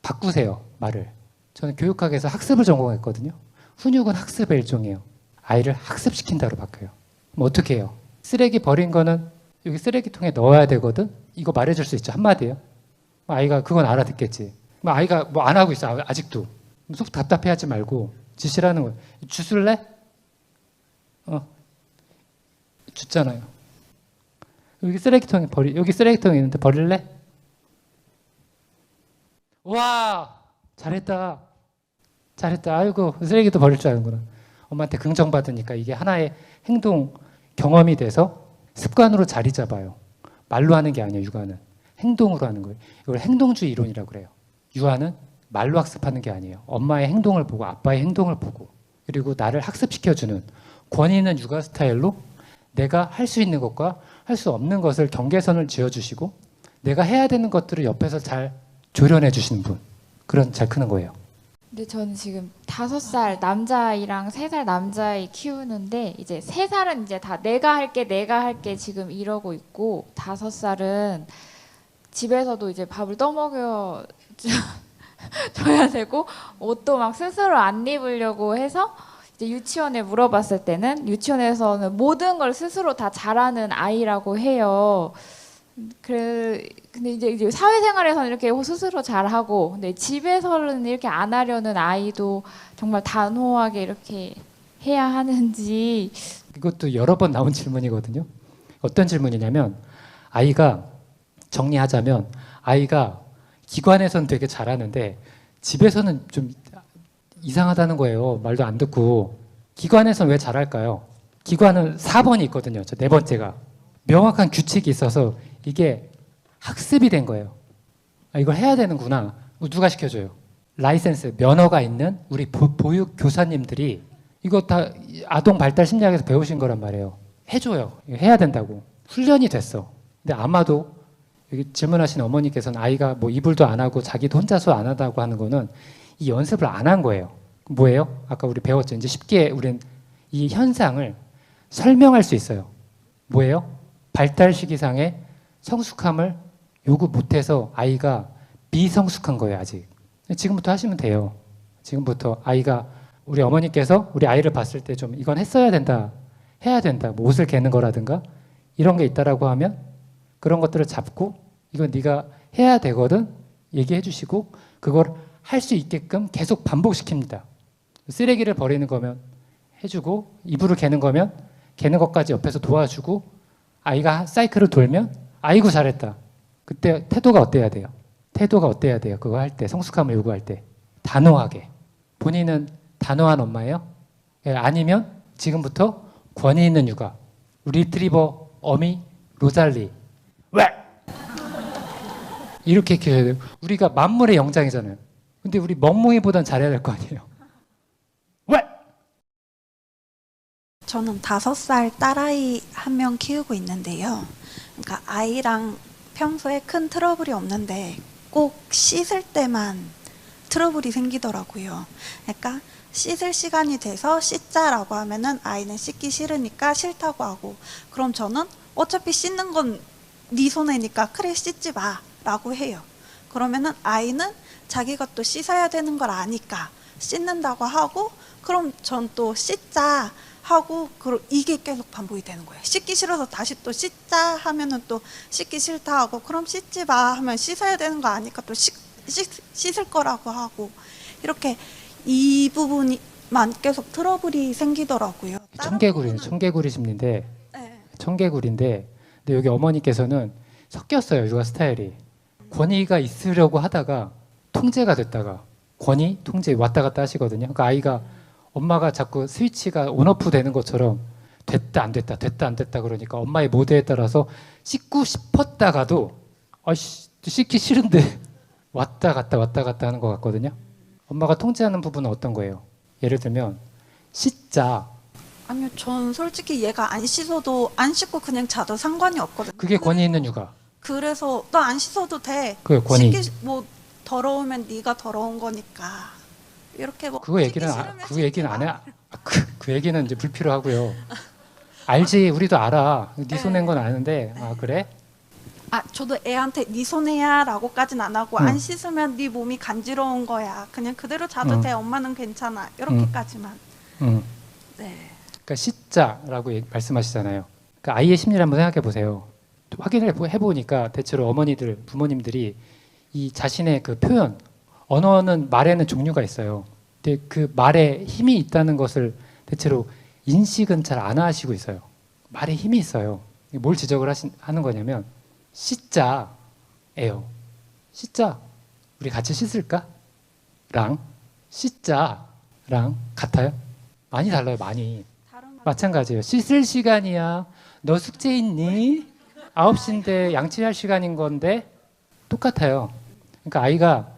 바꾸세요, 말을. 저는 교육학에서 학습을 전공했거든요. 훈육은 학습의 일종이에요. 아이를 학습시킨다로 바뀌어요. 그럼 어떻게 해요? 쓰레기 버린 거는 여기 쓰레기통에 넣어야 되거든? 이거 말해줄 수 있죠, 한마디예요. 아이가 그건 알아듣겠지. 아이가 뭐 안 하고 있어, 아직도. 속 답답해하지 말고 지시라는 거예요. 주술래? 줬잖아요. 여기 쓰레기통이 있는데 버릴래? 와, 잘했다. 아이고, 쓰레기도 버릴 줄 아는구나. 엄마한테 긍정받으니까 이게 하나의 행동 경험이 돼서 습관으로 자리 잡아요. 말로 하는 게 아니에요, 육아는. 행동으로 하는 거예요. 이걸 행동주의 이론이라고 그래요. 유아는 말로 학습하는 게 아니에요. 엄마의 행동을 보고 아빠의 행동을 보고 그리고 나를 학습시켜주는 권위 있는 육아 스타일로 내가 할 수 있는 것과 할 수 없는 것을 경계선을 지어주시고 내가 해야 되는 것들을 옆에서 잘 조련해 주시는 분. 그런 잘 크는 거예요. 근데 저는 지금 5살 남자아이랑 3살 남자아이 키우는데 이제 3살은 이제 다 내가 할게 지금 이러고 있고 5살은 집에서도 이제 밥을 떠먹여 줘야 되고 옷도 막 스스로 안 입으려고 해서 이제 유치원에 물어봤을 때는 유치원에서는 모든 걸 스스로 다 잘하는 아이라고 해요. 근데 이제 사회생활에서는 이렇게 스스로 잘하고 근데 집에서는 이렇게 안 하려는 아이도 정말 단호하게 이렇게 해야 하는지. 이것도 여러 번 나온 질문이거든요. 어떤 질문이냐면 아이가 정리하자면 아이가 기관에서는 되게 잘하는데 집에서는 좀 이상하다는 거예요. 말도 안 듣고. 기관에서는 왜 잘할까요? 기관은 4번이 있거든요. 저 4번째가. 명확한 규칙이 있어서 이게 학습이 된 거예요. 이걸 해야 되는구나. 누가 시켜줘요? 라이센스, 면허가 있는 우리 보육 교사님들이 이거 다 아동 발달 심리학에서 배우신 거란 말이에요. 해줘요. 이거 해야 된다고. 훈련이 됐어. 근데 아마도 여기 질문하신 어머니께서는 아이가 뭐 이불도 안 하고 자기도 혼자서 안 한다고 하는 거는 이 연습을 안 한 거예요. 뭐예요? 아까 우리 배웠죠. 이제 쉽게 우린 이 현상을 설명할 수 있어요. 뭐예요? 발달 시기상의 성숙함을 요구 못해서 아이가 미성숙한 거예요, 아직. 지금부터 하시면 돼요. 지금부터 아이가 우리 어머니께서 우리 아이를 봤을 때 좀 이건 했어야 된다, 해야 된다, 뭐 옷을 개는 거라든가 이런 게 있다라고 하면 그런 것들을 잡고 이건 네가 해야 되거든 얘기해 주시고 그걸 할 수 있게끔 계속 반복시킵니다. 쓰레기를 버리는 거면 해주고 이불을 개는 거면 개는 것까지 옆에서 도와주고 아이가 사이클을 돌면 아이고 잘했다. 그때 태도가 어때야 돼요? 그거 할 때 성숙함을 요구할 때 단호하게. 본인은 단호한 엄마예요? 예, 아니면 지금부터 권위 있는 육아. 리트리버 어미 로잘리 왜? 이렇게 키워야 돼요. 우리가 만물의 영장이잖아요. 근데 우리 멍멍이보단 잘해야 될 거 아니에요. 왜? 저는 5살 딸아이 한 명 키우고 있는데요. 그러니까 아이랑 평소에 큰 트러블이 없는데 꼭 씻을 때만 트러블이 생기더라고요. 그러니까 씻을 시간이 돼서 씻자라고 하면은 아이는 씻기 싫으니까 싫다고 하고, 그럼 저는 어차피 씻는 건 네 손해니까 그래 씻지 마라고 해요. 그러면은 아이는 자기가 또 씻어야 되는 걸 아니까 씻는다고 하고, 그럼 전 또 씻자 하고, 이게 계속 반복이 되는 거예요. 씻기 싫어서 다시 또 씻자 하면은 또 씻기 싫다 하고, 그럼 씻지 마 하면 씻어야 되는 거 아니까 또 씻을 거라고 하고, 이렇게 이 부분만 계속 트러블이 생기더라고요. 청개구리 심리인데 네. 청개구리인데 근데 여기 어머니께서는 섞였어요. 육아 스타일이. 권위가 있으려고 하다가 통제가 됐다가 권위, 통제 왔다 갔다 하시거든요. 그러니까 아이가 엄마가 자꾸 스위치가 온오프 되는 것처럼 됐다 안 됐다 그러니까 엄마의 모드에 따라서 씻고 싶었다가도 씻기 싫은데 왔다 갔다 하는 것 같거든요. 엄마가 통제하는 부분은 어떤 거예요? 예를 들면 씻자 아니요, 전 솔직히 얘가 안 씻어도 안 씻고 그냥 자도 상관이 없거든요. 그게 권위 있는 육아. 그래서 너 안 씻어도 돼. 그 권위. 뭐 더러우면 네가 더러운 거니까. 이렇게 뭐 그거 얘기는 씻기 싫으면 그 얘기는 안 해. 씻지 그 얘기는 이제 불필요하고요. 알지, 우리도 알아. 네 손낸 건 아는데. 아 그래? 아, 저도 애한테 네 손해야라고까진 안 하고 응. 안 씻으면 네 몸이 간지러운 거야. 그냥 그대로 자도 응. 돼. 엄마는 괜찮아. 이렇게까지만. 응. 네. 그러니까 씻자라고 말씀하시잖아요. 그러니까 아이의 심리를 한번 생각해 보세요. 확인을 해보니까 대체로 어머니들, 부모님들이 이 자신의 그 표현, 언어는 말에는 종류가 있어요. 근데 그 말에 힘이 있다는 것을 대체로 인식은 잘 안 하시고 있어요. 말에 힘이 있어요. 뭘 지적을 하는 거냐면 씻자예요. 씻자. 우리 같이 씻을까? 랑 씻자랑 같아요? 많이 달라요. 많이. 마찬가지예요. 씻을 시간이야. 너 숙제 있니? 9시인데 양치할 시간인 건데 똑같아요. 그러니까 아이가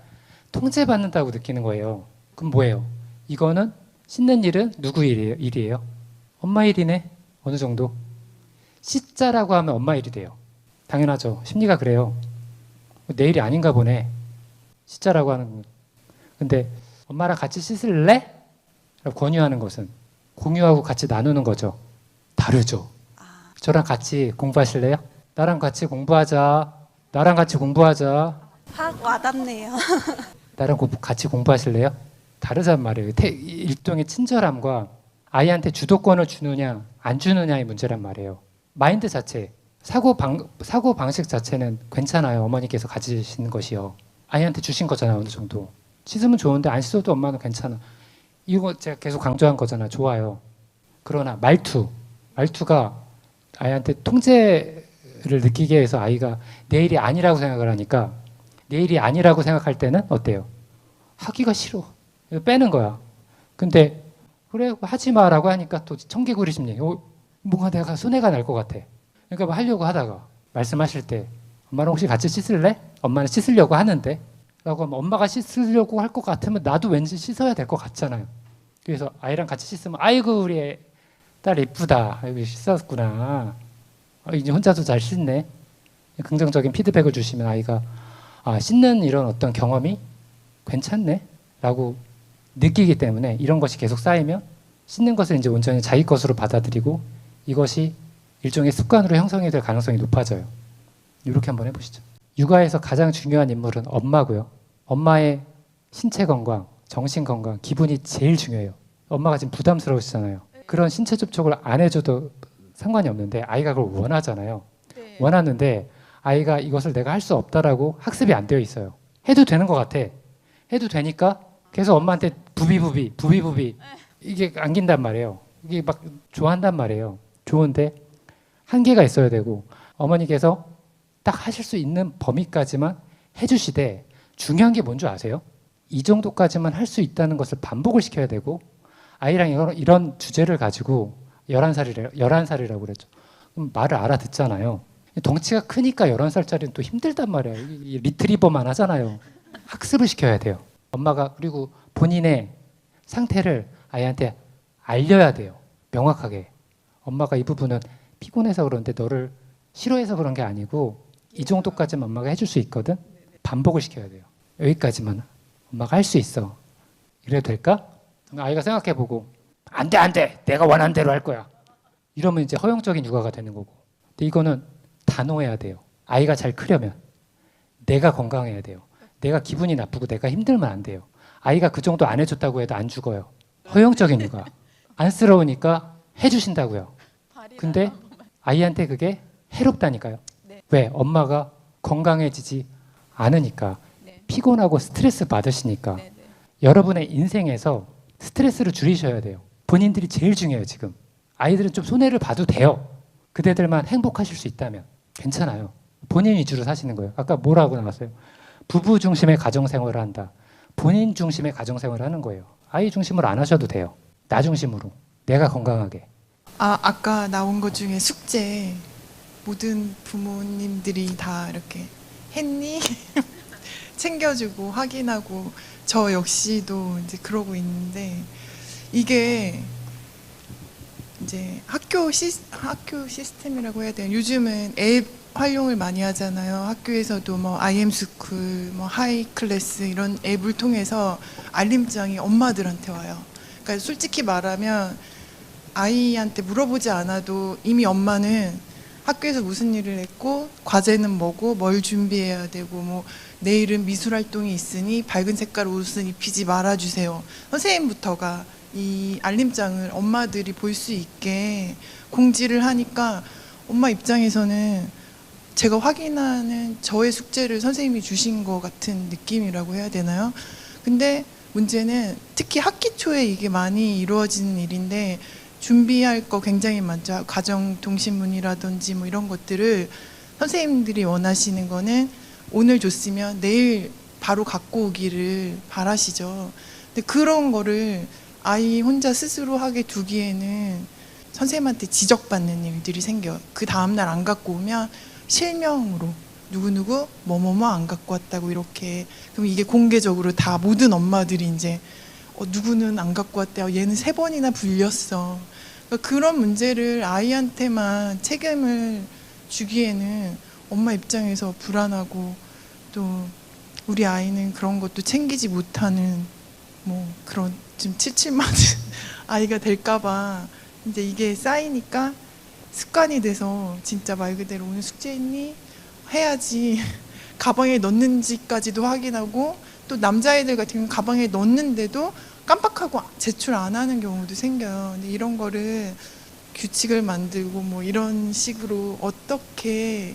통제받는다고 느끼는 거예요. 그럼 뭐예요? 이거는 씻는 일은 누구 일이에요? 엄마 일이네. 어느 정도. 씻자라고 하면 엄마 일이 돼요. 당연하죠. 심리가 그래요. 내 일이 아닌가 보네. 씻자라고 하는 거. 근데 엄마랑 같이 씻을래? 라고 권유하는 것은 공유하고 같이 나누는 거죠. 다르죠. 저랑 같이 공부하실래요? 나랑 같이 공부하자. 나랑 같이 공부하자. 확 와닿네요. 나랑 같이 공부하실래요? 다르단 말이에요. 일종의 친절함과 아이한테 주도권을 주느냐 안 주느냐의 문제란 말이에요. 마인드 자체, 사고 방식 자체는 괜찮아요. 어머니께서 가지신 것이요. 아이한테 주신 거잖아요. 어느 정도. 씻으면 좋은데 안 씻어도 엄마는 괜찮아. 이거 제가 계속 강조한 거잖아요. 좋아요. 그러나 말투가 아이한테 통제를 느끼게 해서 아이가 내 일이 아니라고 생각을 하니까 내 일이 아니라고 생각할 때는 어때요? 하기가 싫어. 빼는 거야. 근데 그래 하지 마라고 하니까 또 청개구리 심리. 뭔가 내가 손해가 날 것 같아. 그러니까 뭐 하려고 하다가 말씀하실 때 엄마랑 혹시 같이 씻을래? 엄마는 씻으려고 하는데 라고 하면 엄마가 씻으려고 할 것 같으면 나도 왠지 씻어야 될 것 같잖아요. 그래서 아이랑 같이 씻으면 아이고 우리 딸 이쁘다. 아이고 씻었구나. 이제 혼자도 잘 씻네. 긍정적인 피드백을 주시면 아이가 씻는 이런 어떤 경험이 괜찮네 라고 느끼기 때문에 이런 것이 계속 쌓이면 씻는 것을 이제 온전히 자기 것으로 받아들이고 이것이 일종의 습관으로 형성이 될 가능성이 높아져요. 이렇게 한번 해보시죠. 육아에서 가장 중요한 인물은 엄마고요. 엄마의 신체 건강, 정신 건강, 기분이 제일 중요해요. 엄마가 지금 부담스러우시잖아요. 그런 신체 접촉을 안 해줘도 상관이 없는데 아이가 그걸 원하잖아요. 원하는데 아이가 이것을 내가 할 수 없다라고 학습이 안 되어 있어요. 해도 되는 것 같아. 해도 되니까 계속 엄마한테 부비부비 이게 안긴단 말이에요. 이게 막 좋아한단 말이에요. 좋은데 한계가 있어야 되고 어머니께서 딱 하실 수 있는 범위까지만 해주시되 중요한 게 뭔지 아세요? 이 정도까지만 할 수 있다는 것을 반복을 시켜야 되고 아이랑 이런 주제를 가지고 11살이라고 그랬죠. 그럼 말을 알아듣잖아요. 덩치가 크니까 11살짜리는 또 힘들단 말이에요. 리트리버만 하잖아요. 학습을 시켜야 돼요. 엄마가 그리고 본인의 상태를 아이한테 알려야 돼요. 명확하게. 엄마가 이 부분은 피곤해서 그런데 너를 싫어해서 그런 게 아니고 이 정도까지만 엄마가 해줄 수 있거든. 반복을 시켜야 돼요. 여기까지만 엄마가 할 수 있어. 이래도 될까? 아이가 생각해보고 안 돼. 내가 원하는 대로 할 거야. 이러면 이제 허용적인 육아가 되는 거고. 근데 이거는 단호해야 돼요. 아이가 잘 크려면. 내가 건강해야 돼요. 내가 기분이 나쁘고 내가 힘들면 안 돼요. 아이가 그 정도 안 해줬다고 해도 안 죽어요. 허용적인 육아. 안쓰러우니까 해주신다고요. 근데 아이한테 그게 해롭다니까요. 왜? 엄마가 건강해지지 않으니까. 피곤하고 스트레스 받으시니까. 여러분의 인생에서 스트레스를 줄이셔야 돼요. 본인들이 제일 중요해요. 지금. 아이들은 좀 손해를 봐도 돼요. 그대들만 행복하실 수 있다면 괜찮아요. 본인 위주로 사시는 거예요. 아까 뭐라고 나왔어요? 부부 중심의 가정생활을 한다. 본인 중심의 가정생활을 하는 거예요. 아이 중심으로 안 하셔도 돼요. 나 중심으로. 내가 건강하게. 아까 나온 것 중에 숙제 모든 부모님들이 다 이렇게 했니? 챙겨주고 확인하고 저 역시도 이제 그러고 있는데 이게 이제 학교 시스템이라고 해야 돼요. 요즘은 앱 활용을 많이 하잖아요. 학교에서도 뭐 IM스쿨, 뭐 하이클래스 이런 앱을 통해서 알림장이 엄마들한테 와요. 그러니까 솔직히 말하면 아이한테 물어보지 않아도 이미 엄마는 학교에서 무슨 일을 했고 과제는 뭐고 뭘 준비해야 되고 뭐 내일은 미술 활동이 있으니 밝은 색깔 옷은 입히지 말아주세요. 선생님부터가 이 알림장을 엄마들이 볼 수 있게 공지를 하니까 엄마 입장에서는 제가 확인하는 저의 숙제를 선생님이 주신 것 같은 느낌이라고 해야 되나요? 근데 문제는 특히 학기 초에 이게 많이 이루어지는 일인데 준비할 거 굉장히 많죠. 가정통신문이라든지 뭐 이런 것들을 선생님들이 원하시는 거는 오늘 줬으면 내일 바로 갖고 오기를 바라시죠. 근데 그런 거를 아이 혼자 스스로 하게 두기에는 선생님한테 지적받는 일들이 생겨요. 그 다음날 안 갖고 오면 실명으로 누구누구 뭐뭐뭐 안 갖고 왔다고 이렇게. 그럼 이게 공개적으로 다 모든 엄마들이 이제 누구는 안 갖고 왔대요. 얘는 3번이나 불렸어. 그러니까 그런 문제를 아이한테만 책임을 주기에는 엄마 입장에서 불안하고 또 우리 아이는 그런 것도 챙기지 못하는 뭐 그런 좀 칠칠맞은 아이가 될까봐 이제 이게 쌓이니까 습관이 돼서 진짜 말 그대로 오늘 숙제 있니? 해야지 가방에 넣는지까지도 확인하고 또 남자애들 같은 경우는 가방에 넣는데도 깜빡하고 제출 안 하는 경우도 생겨요. 근데 이런 거를 규칙을 만들고 뭐 이런 식으로 어떻게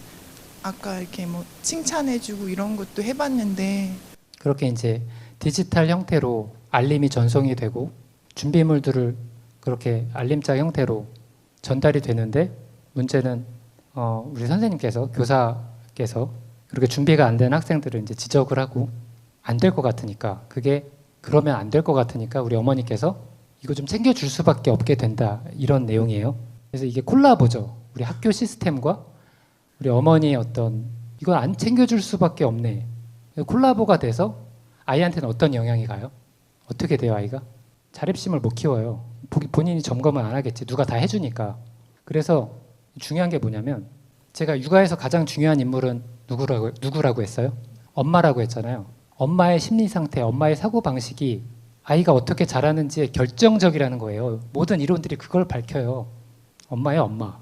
아까 이렇게 뭐 칭찬해주고 이런 것도 해봤는데 그렇게 이제 디지털 형태로 알림이 전송이 되고 준비물들을 그렇게 알림장 형태로 전달이 되는데 문제는 우리 선생님께서 교사께서 그렇게 준비가 안 된 학생들을 이제 지적을 하고 안 될 것 같으니까 그게 그러면 안 될 것 같으니까 우리 어머니께서 이거 좀 챙겨줄 수밖에 없게 된다 이런 내용이에요. 그래서 이게 콜라보죠. 우리 학교 시스템과 우리 어머니의 어떤 이건 안 챙겨줄 수밖에 없네. 콜라보가 돼서 아이한테는 어떤 영향이 가요? 어떻게 돼요 아이가? 자립심을 못 키워요. 본인이 점검을 안 하겠지. 누가 다 해주니까. 그래서 중요한 게 뭐냐면 제가 육아에서 가장 중요한 인물은 누구라고 했어요? 엄마라고 했잖아요. 엄마의 심리 상태, 엄마의 사고 방식이 아이가 어떻게 자라는지에 결정적이라는 거예요. 모든 이론들이 그걸 밝혀요. 엄마예요, 엄마.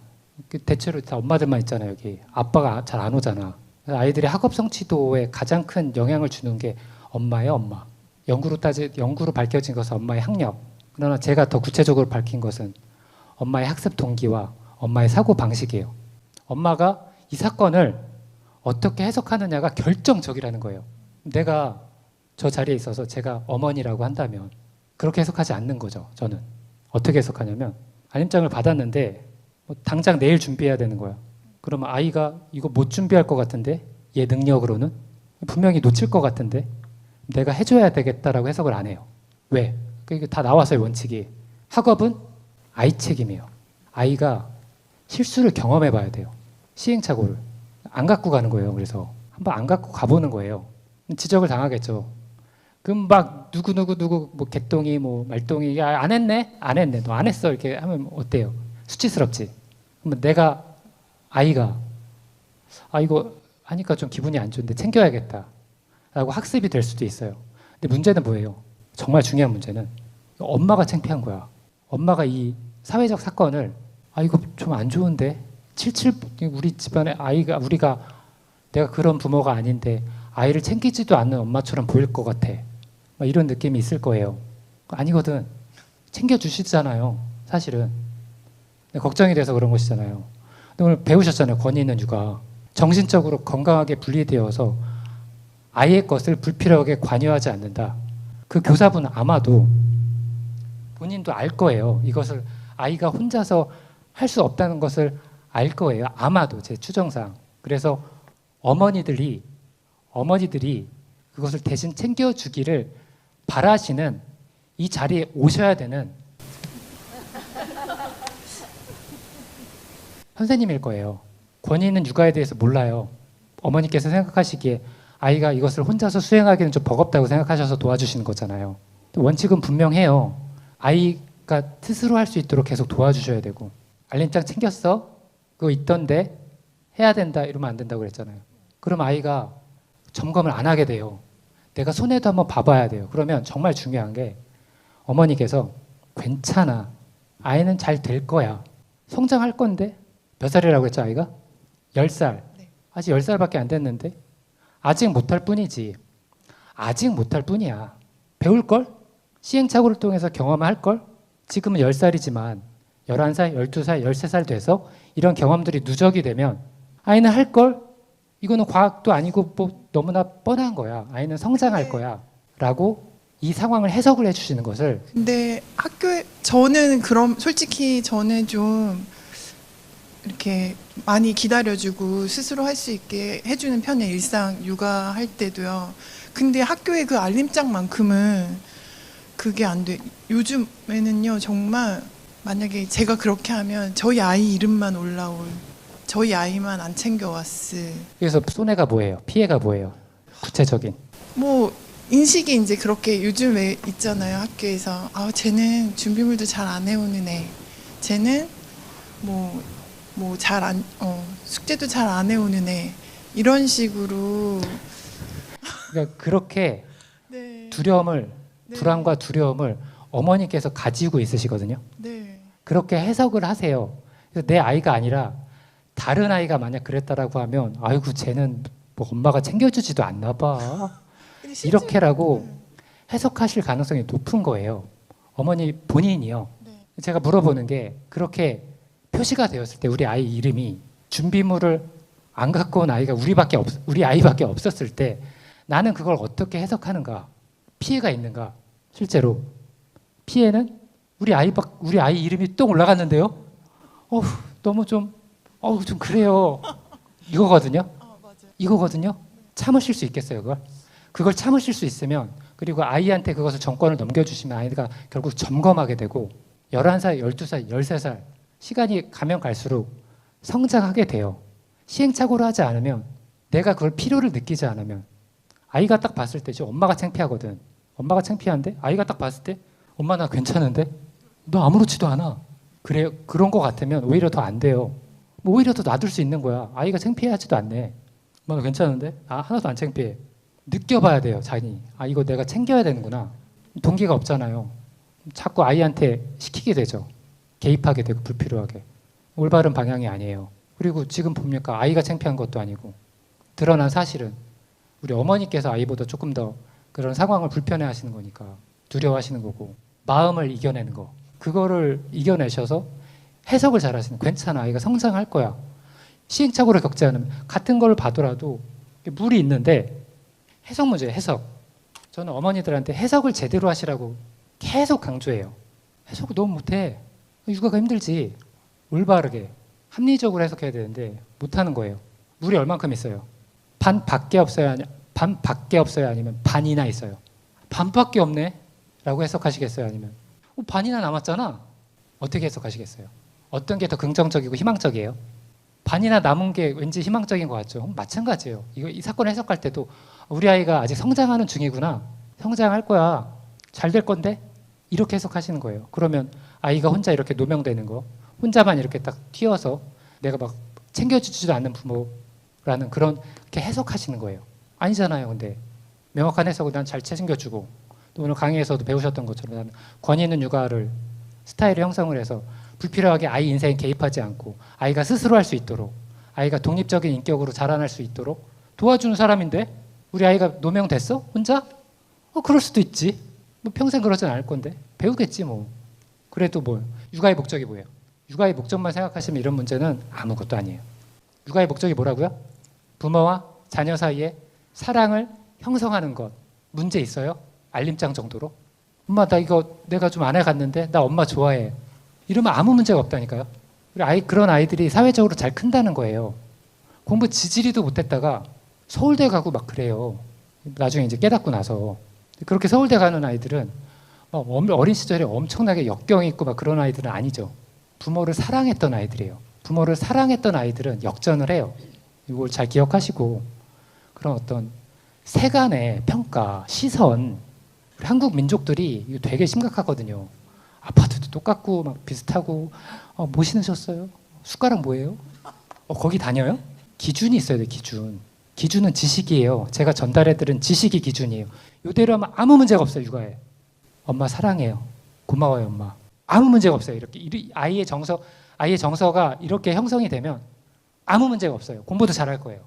대체로 다 엄마들만 있잖아요, 여기. 아빠가 잘 안 오잖아. 아이들의 학업 성취도에 가장 큰 영향을 주는 게 엄마예요, 엄마. 연구로 밝혀진 것은 엄마의 학력. 그러나 제가 더 구체적으로 밝힌 것은 엄마의 학습 동기와 엄마의 사고 방식이에요. 엄마가 이 사건을 어떻게 해석하느냐가 결정적이라는 거예요. 내가 저 자리에 있어서 제가 어머니라고 한다면 그렇게 해석하지 않는 거죠. 저는 어떻게 해석하냐면 알림장을 받았는데 뭐 당장 내일 준비해야 되는 거야. 그러면 아이가 이거 못 준비할 것 같은데 얘 능력으로는 분명히 놓칠 것 같은데 내가 해줘야 되겠다라고 해석을 안 해요. 왜? 이게 다 나와서의 원칙이 학업은 아이 책임이에요. 아이가 실수를 경험해 봐야 돼요. 시행착오를 안 갖고 가는 거예요. 그래서 한번 안 갖고 가보는 거예요. 지적을 당하겠죠. 그럼 막 누구 뭐 개똥이 뭐 말똥이 야 안 했네 너 안 했어 이렇게 하면 어때요? 수치스럽지. 그러면 내가 아이가 이거 하니까 좀 기분이 안 좋은데 챙겨야겠다라고 학습이 될 수도 있어요. 근데 문제는 뭐예요? 정말 중요한 문제는 엄마가 창피한 거야. 엄마가 이 사회적 사건을 이거 좀 안 좋은데 우리 집안에 우리가 내가 그런 부모가 아닌데 아이를 챙기지도 않는 엄마처럼 보일 것 같아. 막 이런 느낌이 있을 거예요. 아니거든. 챙겨주시잖아요. 사실은. 걱정이 돼서 그런 것이잖아요. 근데 오늘 배우셨잖아요. 권위 있는 육아. 정신적으로 건강하게 분리되어서 아이의 것을 불필요하게 관여하지 않는다. 그 교사분은 아마도 본인도 알 거예요. 이것을 아이가 혼자서 할 수 없다는 것을 알 거예요. 아마도 제 추정상. 그래서 어머니들이 그것을 대신 챙겨주기를 바라시는 이 자리에 오셔야 되는 선생님일 거예요. 권위 있는 육아에 대해서 몰라요. 어머니께서 생각하시기에 아이가 이것을 혼자서 수행하기는 좀 버겁다고 생각하셔서 도와주시는 거잖아요. 원칙은 분명해요. 아이 아이가 스스로 할 수 있도록 계속 도와주셔야 되고 알림장 챙겼어? 그거 있던데 해야 된다 이러면 안 된다고 그랬잖아요. 그럼 아이가 점검을 안 하게 돼요. 내가 손에도 한번 봐봐야 돼요. 그러면 정말 중요한 게 어머니께서 괜찮아. 아이는 잘 될 거야. 성장할 건데 몇 살이라고 했죠 아이가? 10살. 네. 아직 10살밖에 안 됐는데 아직 못할 뿐이지. 아직 못할 뿐이야. 배울걸? 시행착오를 통해서 경험할걸? 지금은 10살이지만 11살, 12살, 13살 돼서 이런 경험들이 누적이 되면 아이는 할걸? 이거는 과학도 아니고 뭐 너무나 뻔한 거야. 아이는 성장할 거야. 라고 이 상황을 해석을 해주시는 것을 근데 학교에 저는 그럼 솔직히 저는 좀 이렇게 많이 기다려주고 스스로 할 수 있게 해주는 편에 일상 육아할 때도요. 근데 학교의 그 알림장만큼은 그게 안 돼. 요즘에는요 정말 만약에 제가 그렇게 하면 저희 아이 이름만 올라올, 저희 아이만 안 챙겨왔을. 그래서 손해가 뭐예요? 피해가 뭐예요? 구체적인. 뭐 인식이 이제 그렇게 요즘에 있잖아요 학교에서. 아 쟤는 준비물도 잘 안 해오는 애. 쟤는 뭐 잘 안 숙제도 잘 안 해오는 애. 이런 식으로. 그러니까 그렇게 네. 두려움을 네. 불안과 두려움을 어머니께서 가지고 있으시거든요. 네. 그렇게 해석을 하세요. 그래서 내 아이가 아니라 다른 아이가 만약 그랬다라고 하면 아이고 쟤는 뭐 엄마가 챙겨주지도 않나 봐. 근데 실제로- 이렇게라고 해석하실 가능성이 높은 거예요. 어머니 본인이요. 네. 제가 물어보는 게 그렇게 표시가 되었을 때 우리 아이 이름이 준비물을 안 갖고 온 아이가 우리 아이밖에 없었을 때 나는 그걸 어떻게 해석하는가? 피해가 있는가? 실제로 피해는 우리 아이 이름이 또 올라갔는데요. 너무 좀 그래요. 이거거든요. 맞아요. 이거거든요. 참으실 수 있겠어요, 그걸? 그걸 참으실 수 있으면 그리고 아이한테 그것을 정권을 넘겨주시면 아이가 결국 점검하게 되고 11살, 12살, 13살 시간이 가면 갈수록 성장하게 돼요. 시행착오를 하지 않으면 내가 그걸 필요를 느끼지 않으면 아이가 딱 봤을 때 엄마가 창피하거든. 엄마가 창피한데 아이가 딱 봤을 때 엄마 나 괜찮은데? 너 아무렇지도 않아. 그래 그런 거 같으면 오히려 더 안 돼요. 뭐 오히려 더 놔둘 수 있는 거야. 아이가 창피하지도 않네. 엄마 나 괜찮은데? 하나도 안 창피해. 느껴봐야 돼요, 자기. 이거 내가 챙겨야 되는구나. 동기가 없잖아요. 자꾸 아이한테 시키게 되죠. 개입하게 되고 불필요하게. 올바른 방향이 아니에요. 그리고 지금 봅니까? 아이가 창피한 것도 아니고 드러난 사실은 우리 어머니께서 아이보다 조금 더 그런 상황을 불편해 하시는 거니까 두려워하시는 거고 마음을 이겨내는 거 그거를 이겨내셔서 해석을 잘 하시는 괜찮아 아이가 성장할 거야. 시행착오를 겪지 않으면 같은 걸 봐더라도 물이 있는데 해석 문제예요. 해석. 저는 어머니들한테 해석을 제대로 하시라고 계속 강조해요. 해석을 너무 못해. 육아가 힘들지. 올바르게 합리적으로 해석해야 되는데 못하는 거예요. 물이 얼만큼 있어요? 반밖에 없어요? 반밖에 없어요? 아니면 반이나 있어요? 반밖에 없네? 라고 해석하시겠어요? 아니면 반이나 남았잖아? 어떻게 해석하시겠어요? 어떤 게 더 긍정적이고 희망적이에요? 반이나 남은 게 왠지 희망적인 것 같죠? 마찬가지예요. 이 사건을 해석할 때도 우리 아이가 아직 성장하는 중이구나. 성장할 거야. 잘 될 건데? 이렇게 해석하시는 거예요. 그러면 아이가 혼자 이렇게 노명되는 거 혼자만 이렇게 딱 튀어서 내가 막 챙겨주지도 않는 부모라는 그렇게 해석하시는 거예요. 아니잖아요. 근데 명확한 해석은 난 잘 챙겨주고 또 오늘 강의에서도 배우셨던 것처럼 난 권위 있는 육아를 스타일을 형성을 해서 불필요하게 아이 인생에 개입하지 않고 아이가 스스로 할 수 있도록 아이가 독립적인 인격으로 자라날 수 있도록 도와주는 사람인데 우리 아이가 노명됐어? 혼자? 그럴 수도 있지. 뭐 평생 그러진 않을 건데 배우겠지 뭐. 그래도 뭐 육아의 목적이 뭐예요? 육아의 목적만 생각하시면 이런 문제는 아무것도 아니에요. 육아의 목적이 뭐라고요? 부모와 자녀 사이에 사랑을 형성하는 것. 문제 있어요? 알림장 정도로? 엄마 나 이거 내가 좀 안 해갔는데 나 엄마 좋아해. 이러면 아무 문제가 없다니까요. 그런 아이들이 사회적으로 잘 큰다는 거예요. 공부 지지리도 못했다가 서울대 가고 막 그래요. 나중에 이제 깨닫고 나서. 그렇게 서울대 가는 아이들은 어린 시절에 엄청나게 역경 있고 막 그런 아이들은 아니죠. 부모를 사랑했던 아이들이에요. 부모를 사랑했던 아이들은 역전을 해요. 이걸 잘 기억하시고 그런 어떤 세간의 평가, 시선 우리 한국 민족들이 이거 되게 심각하거든요. 아파트도 똑같고 막 비슷하고 뭐 신으셨어요? 숟가락 뭐예요? 거기 다녀요? 기준이 있어야 돼. 기준은 지식이에요. 제가 전달해드린 지식이 기준이에요. 이대로 하면 아무 문제가 없어요. 육아에. 엄마 사랑해요. 고마워요, 엄마. 아무 문제가 없어요. 이렇게 아이의 정서가 이렇게 형성이 되면 아무 문제가 없어요. 공부도 잘할 거예요.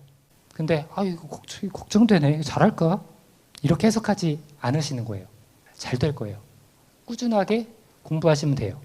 근데 이거 걱정되네. 잘할까? 이렇게 해석하지 않으시는 거예요. 잘 될 거예요. 꾸준하게 공부하시면 돼요.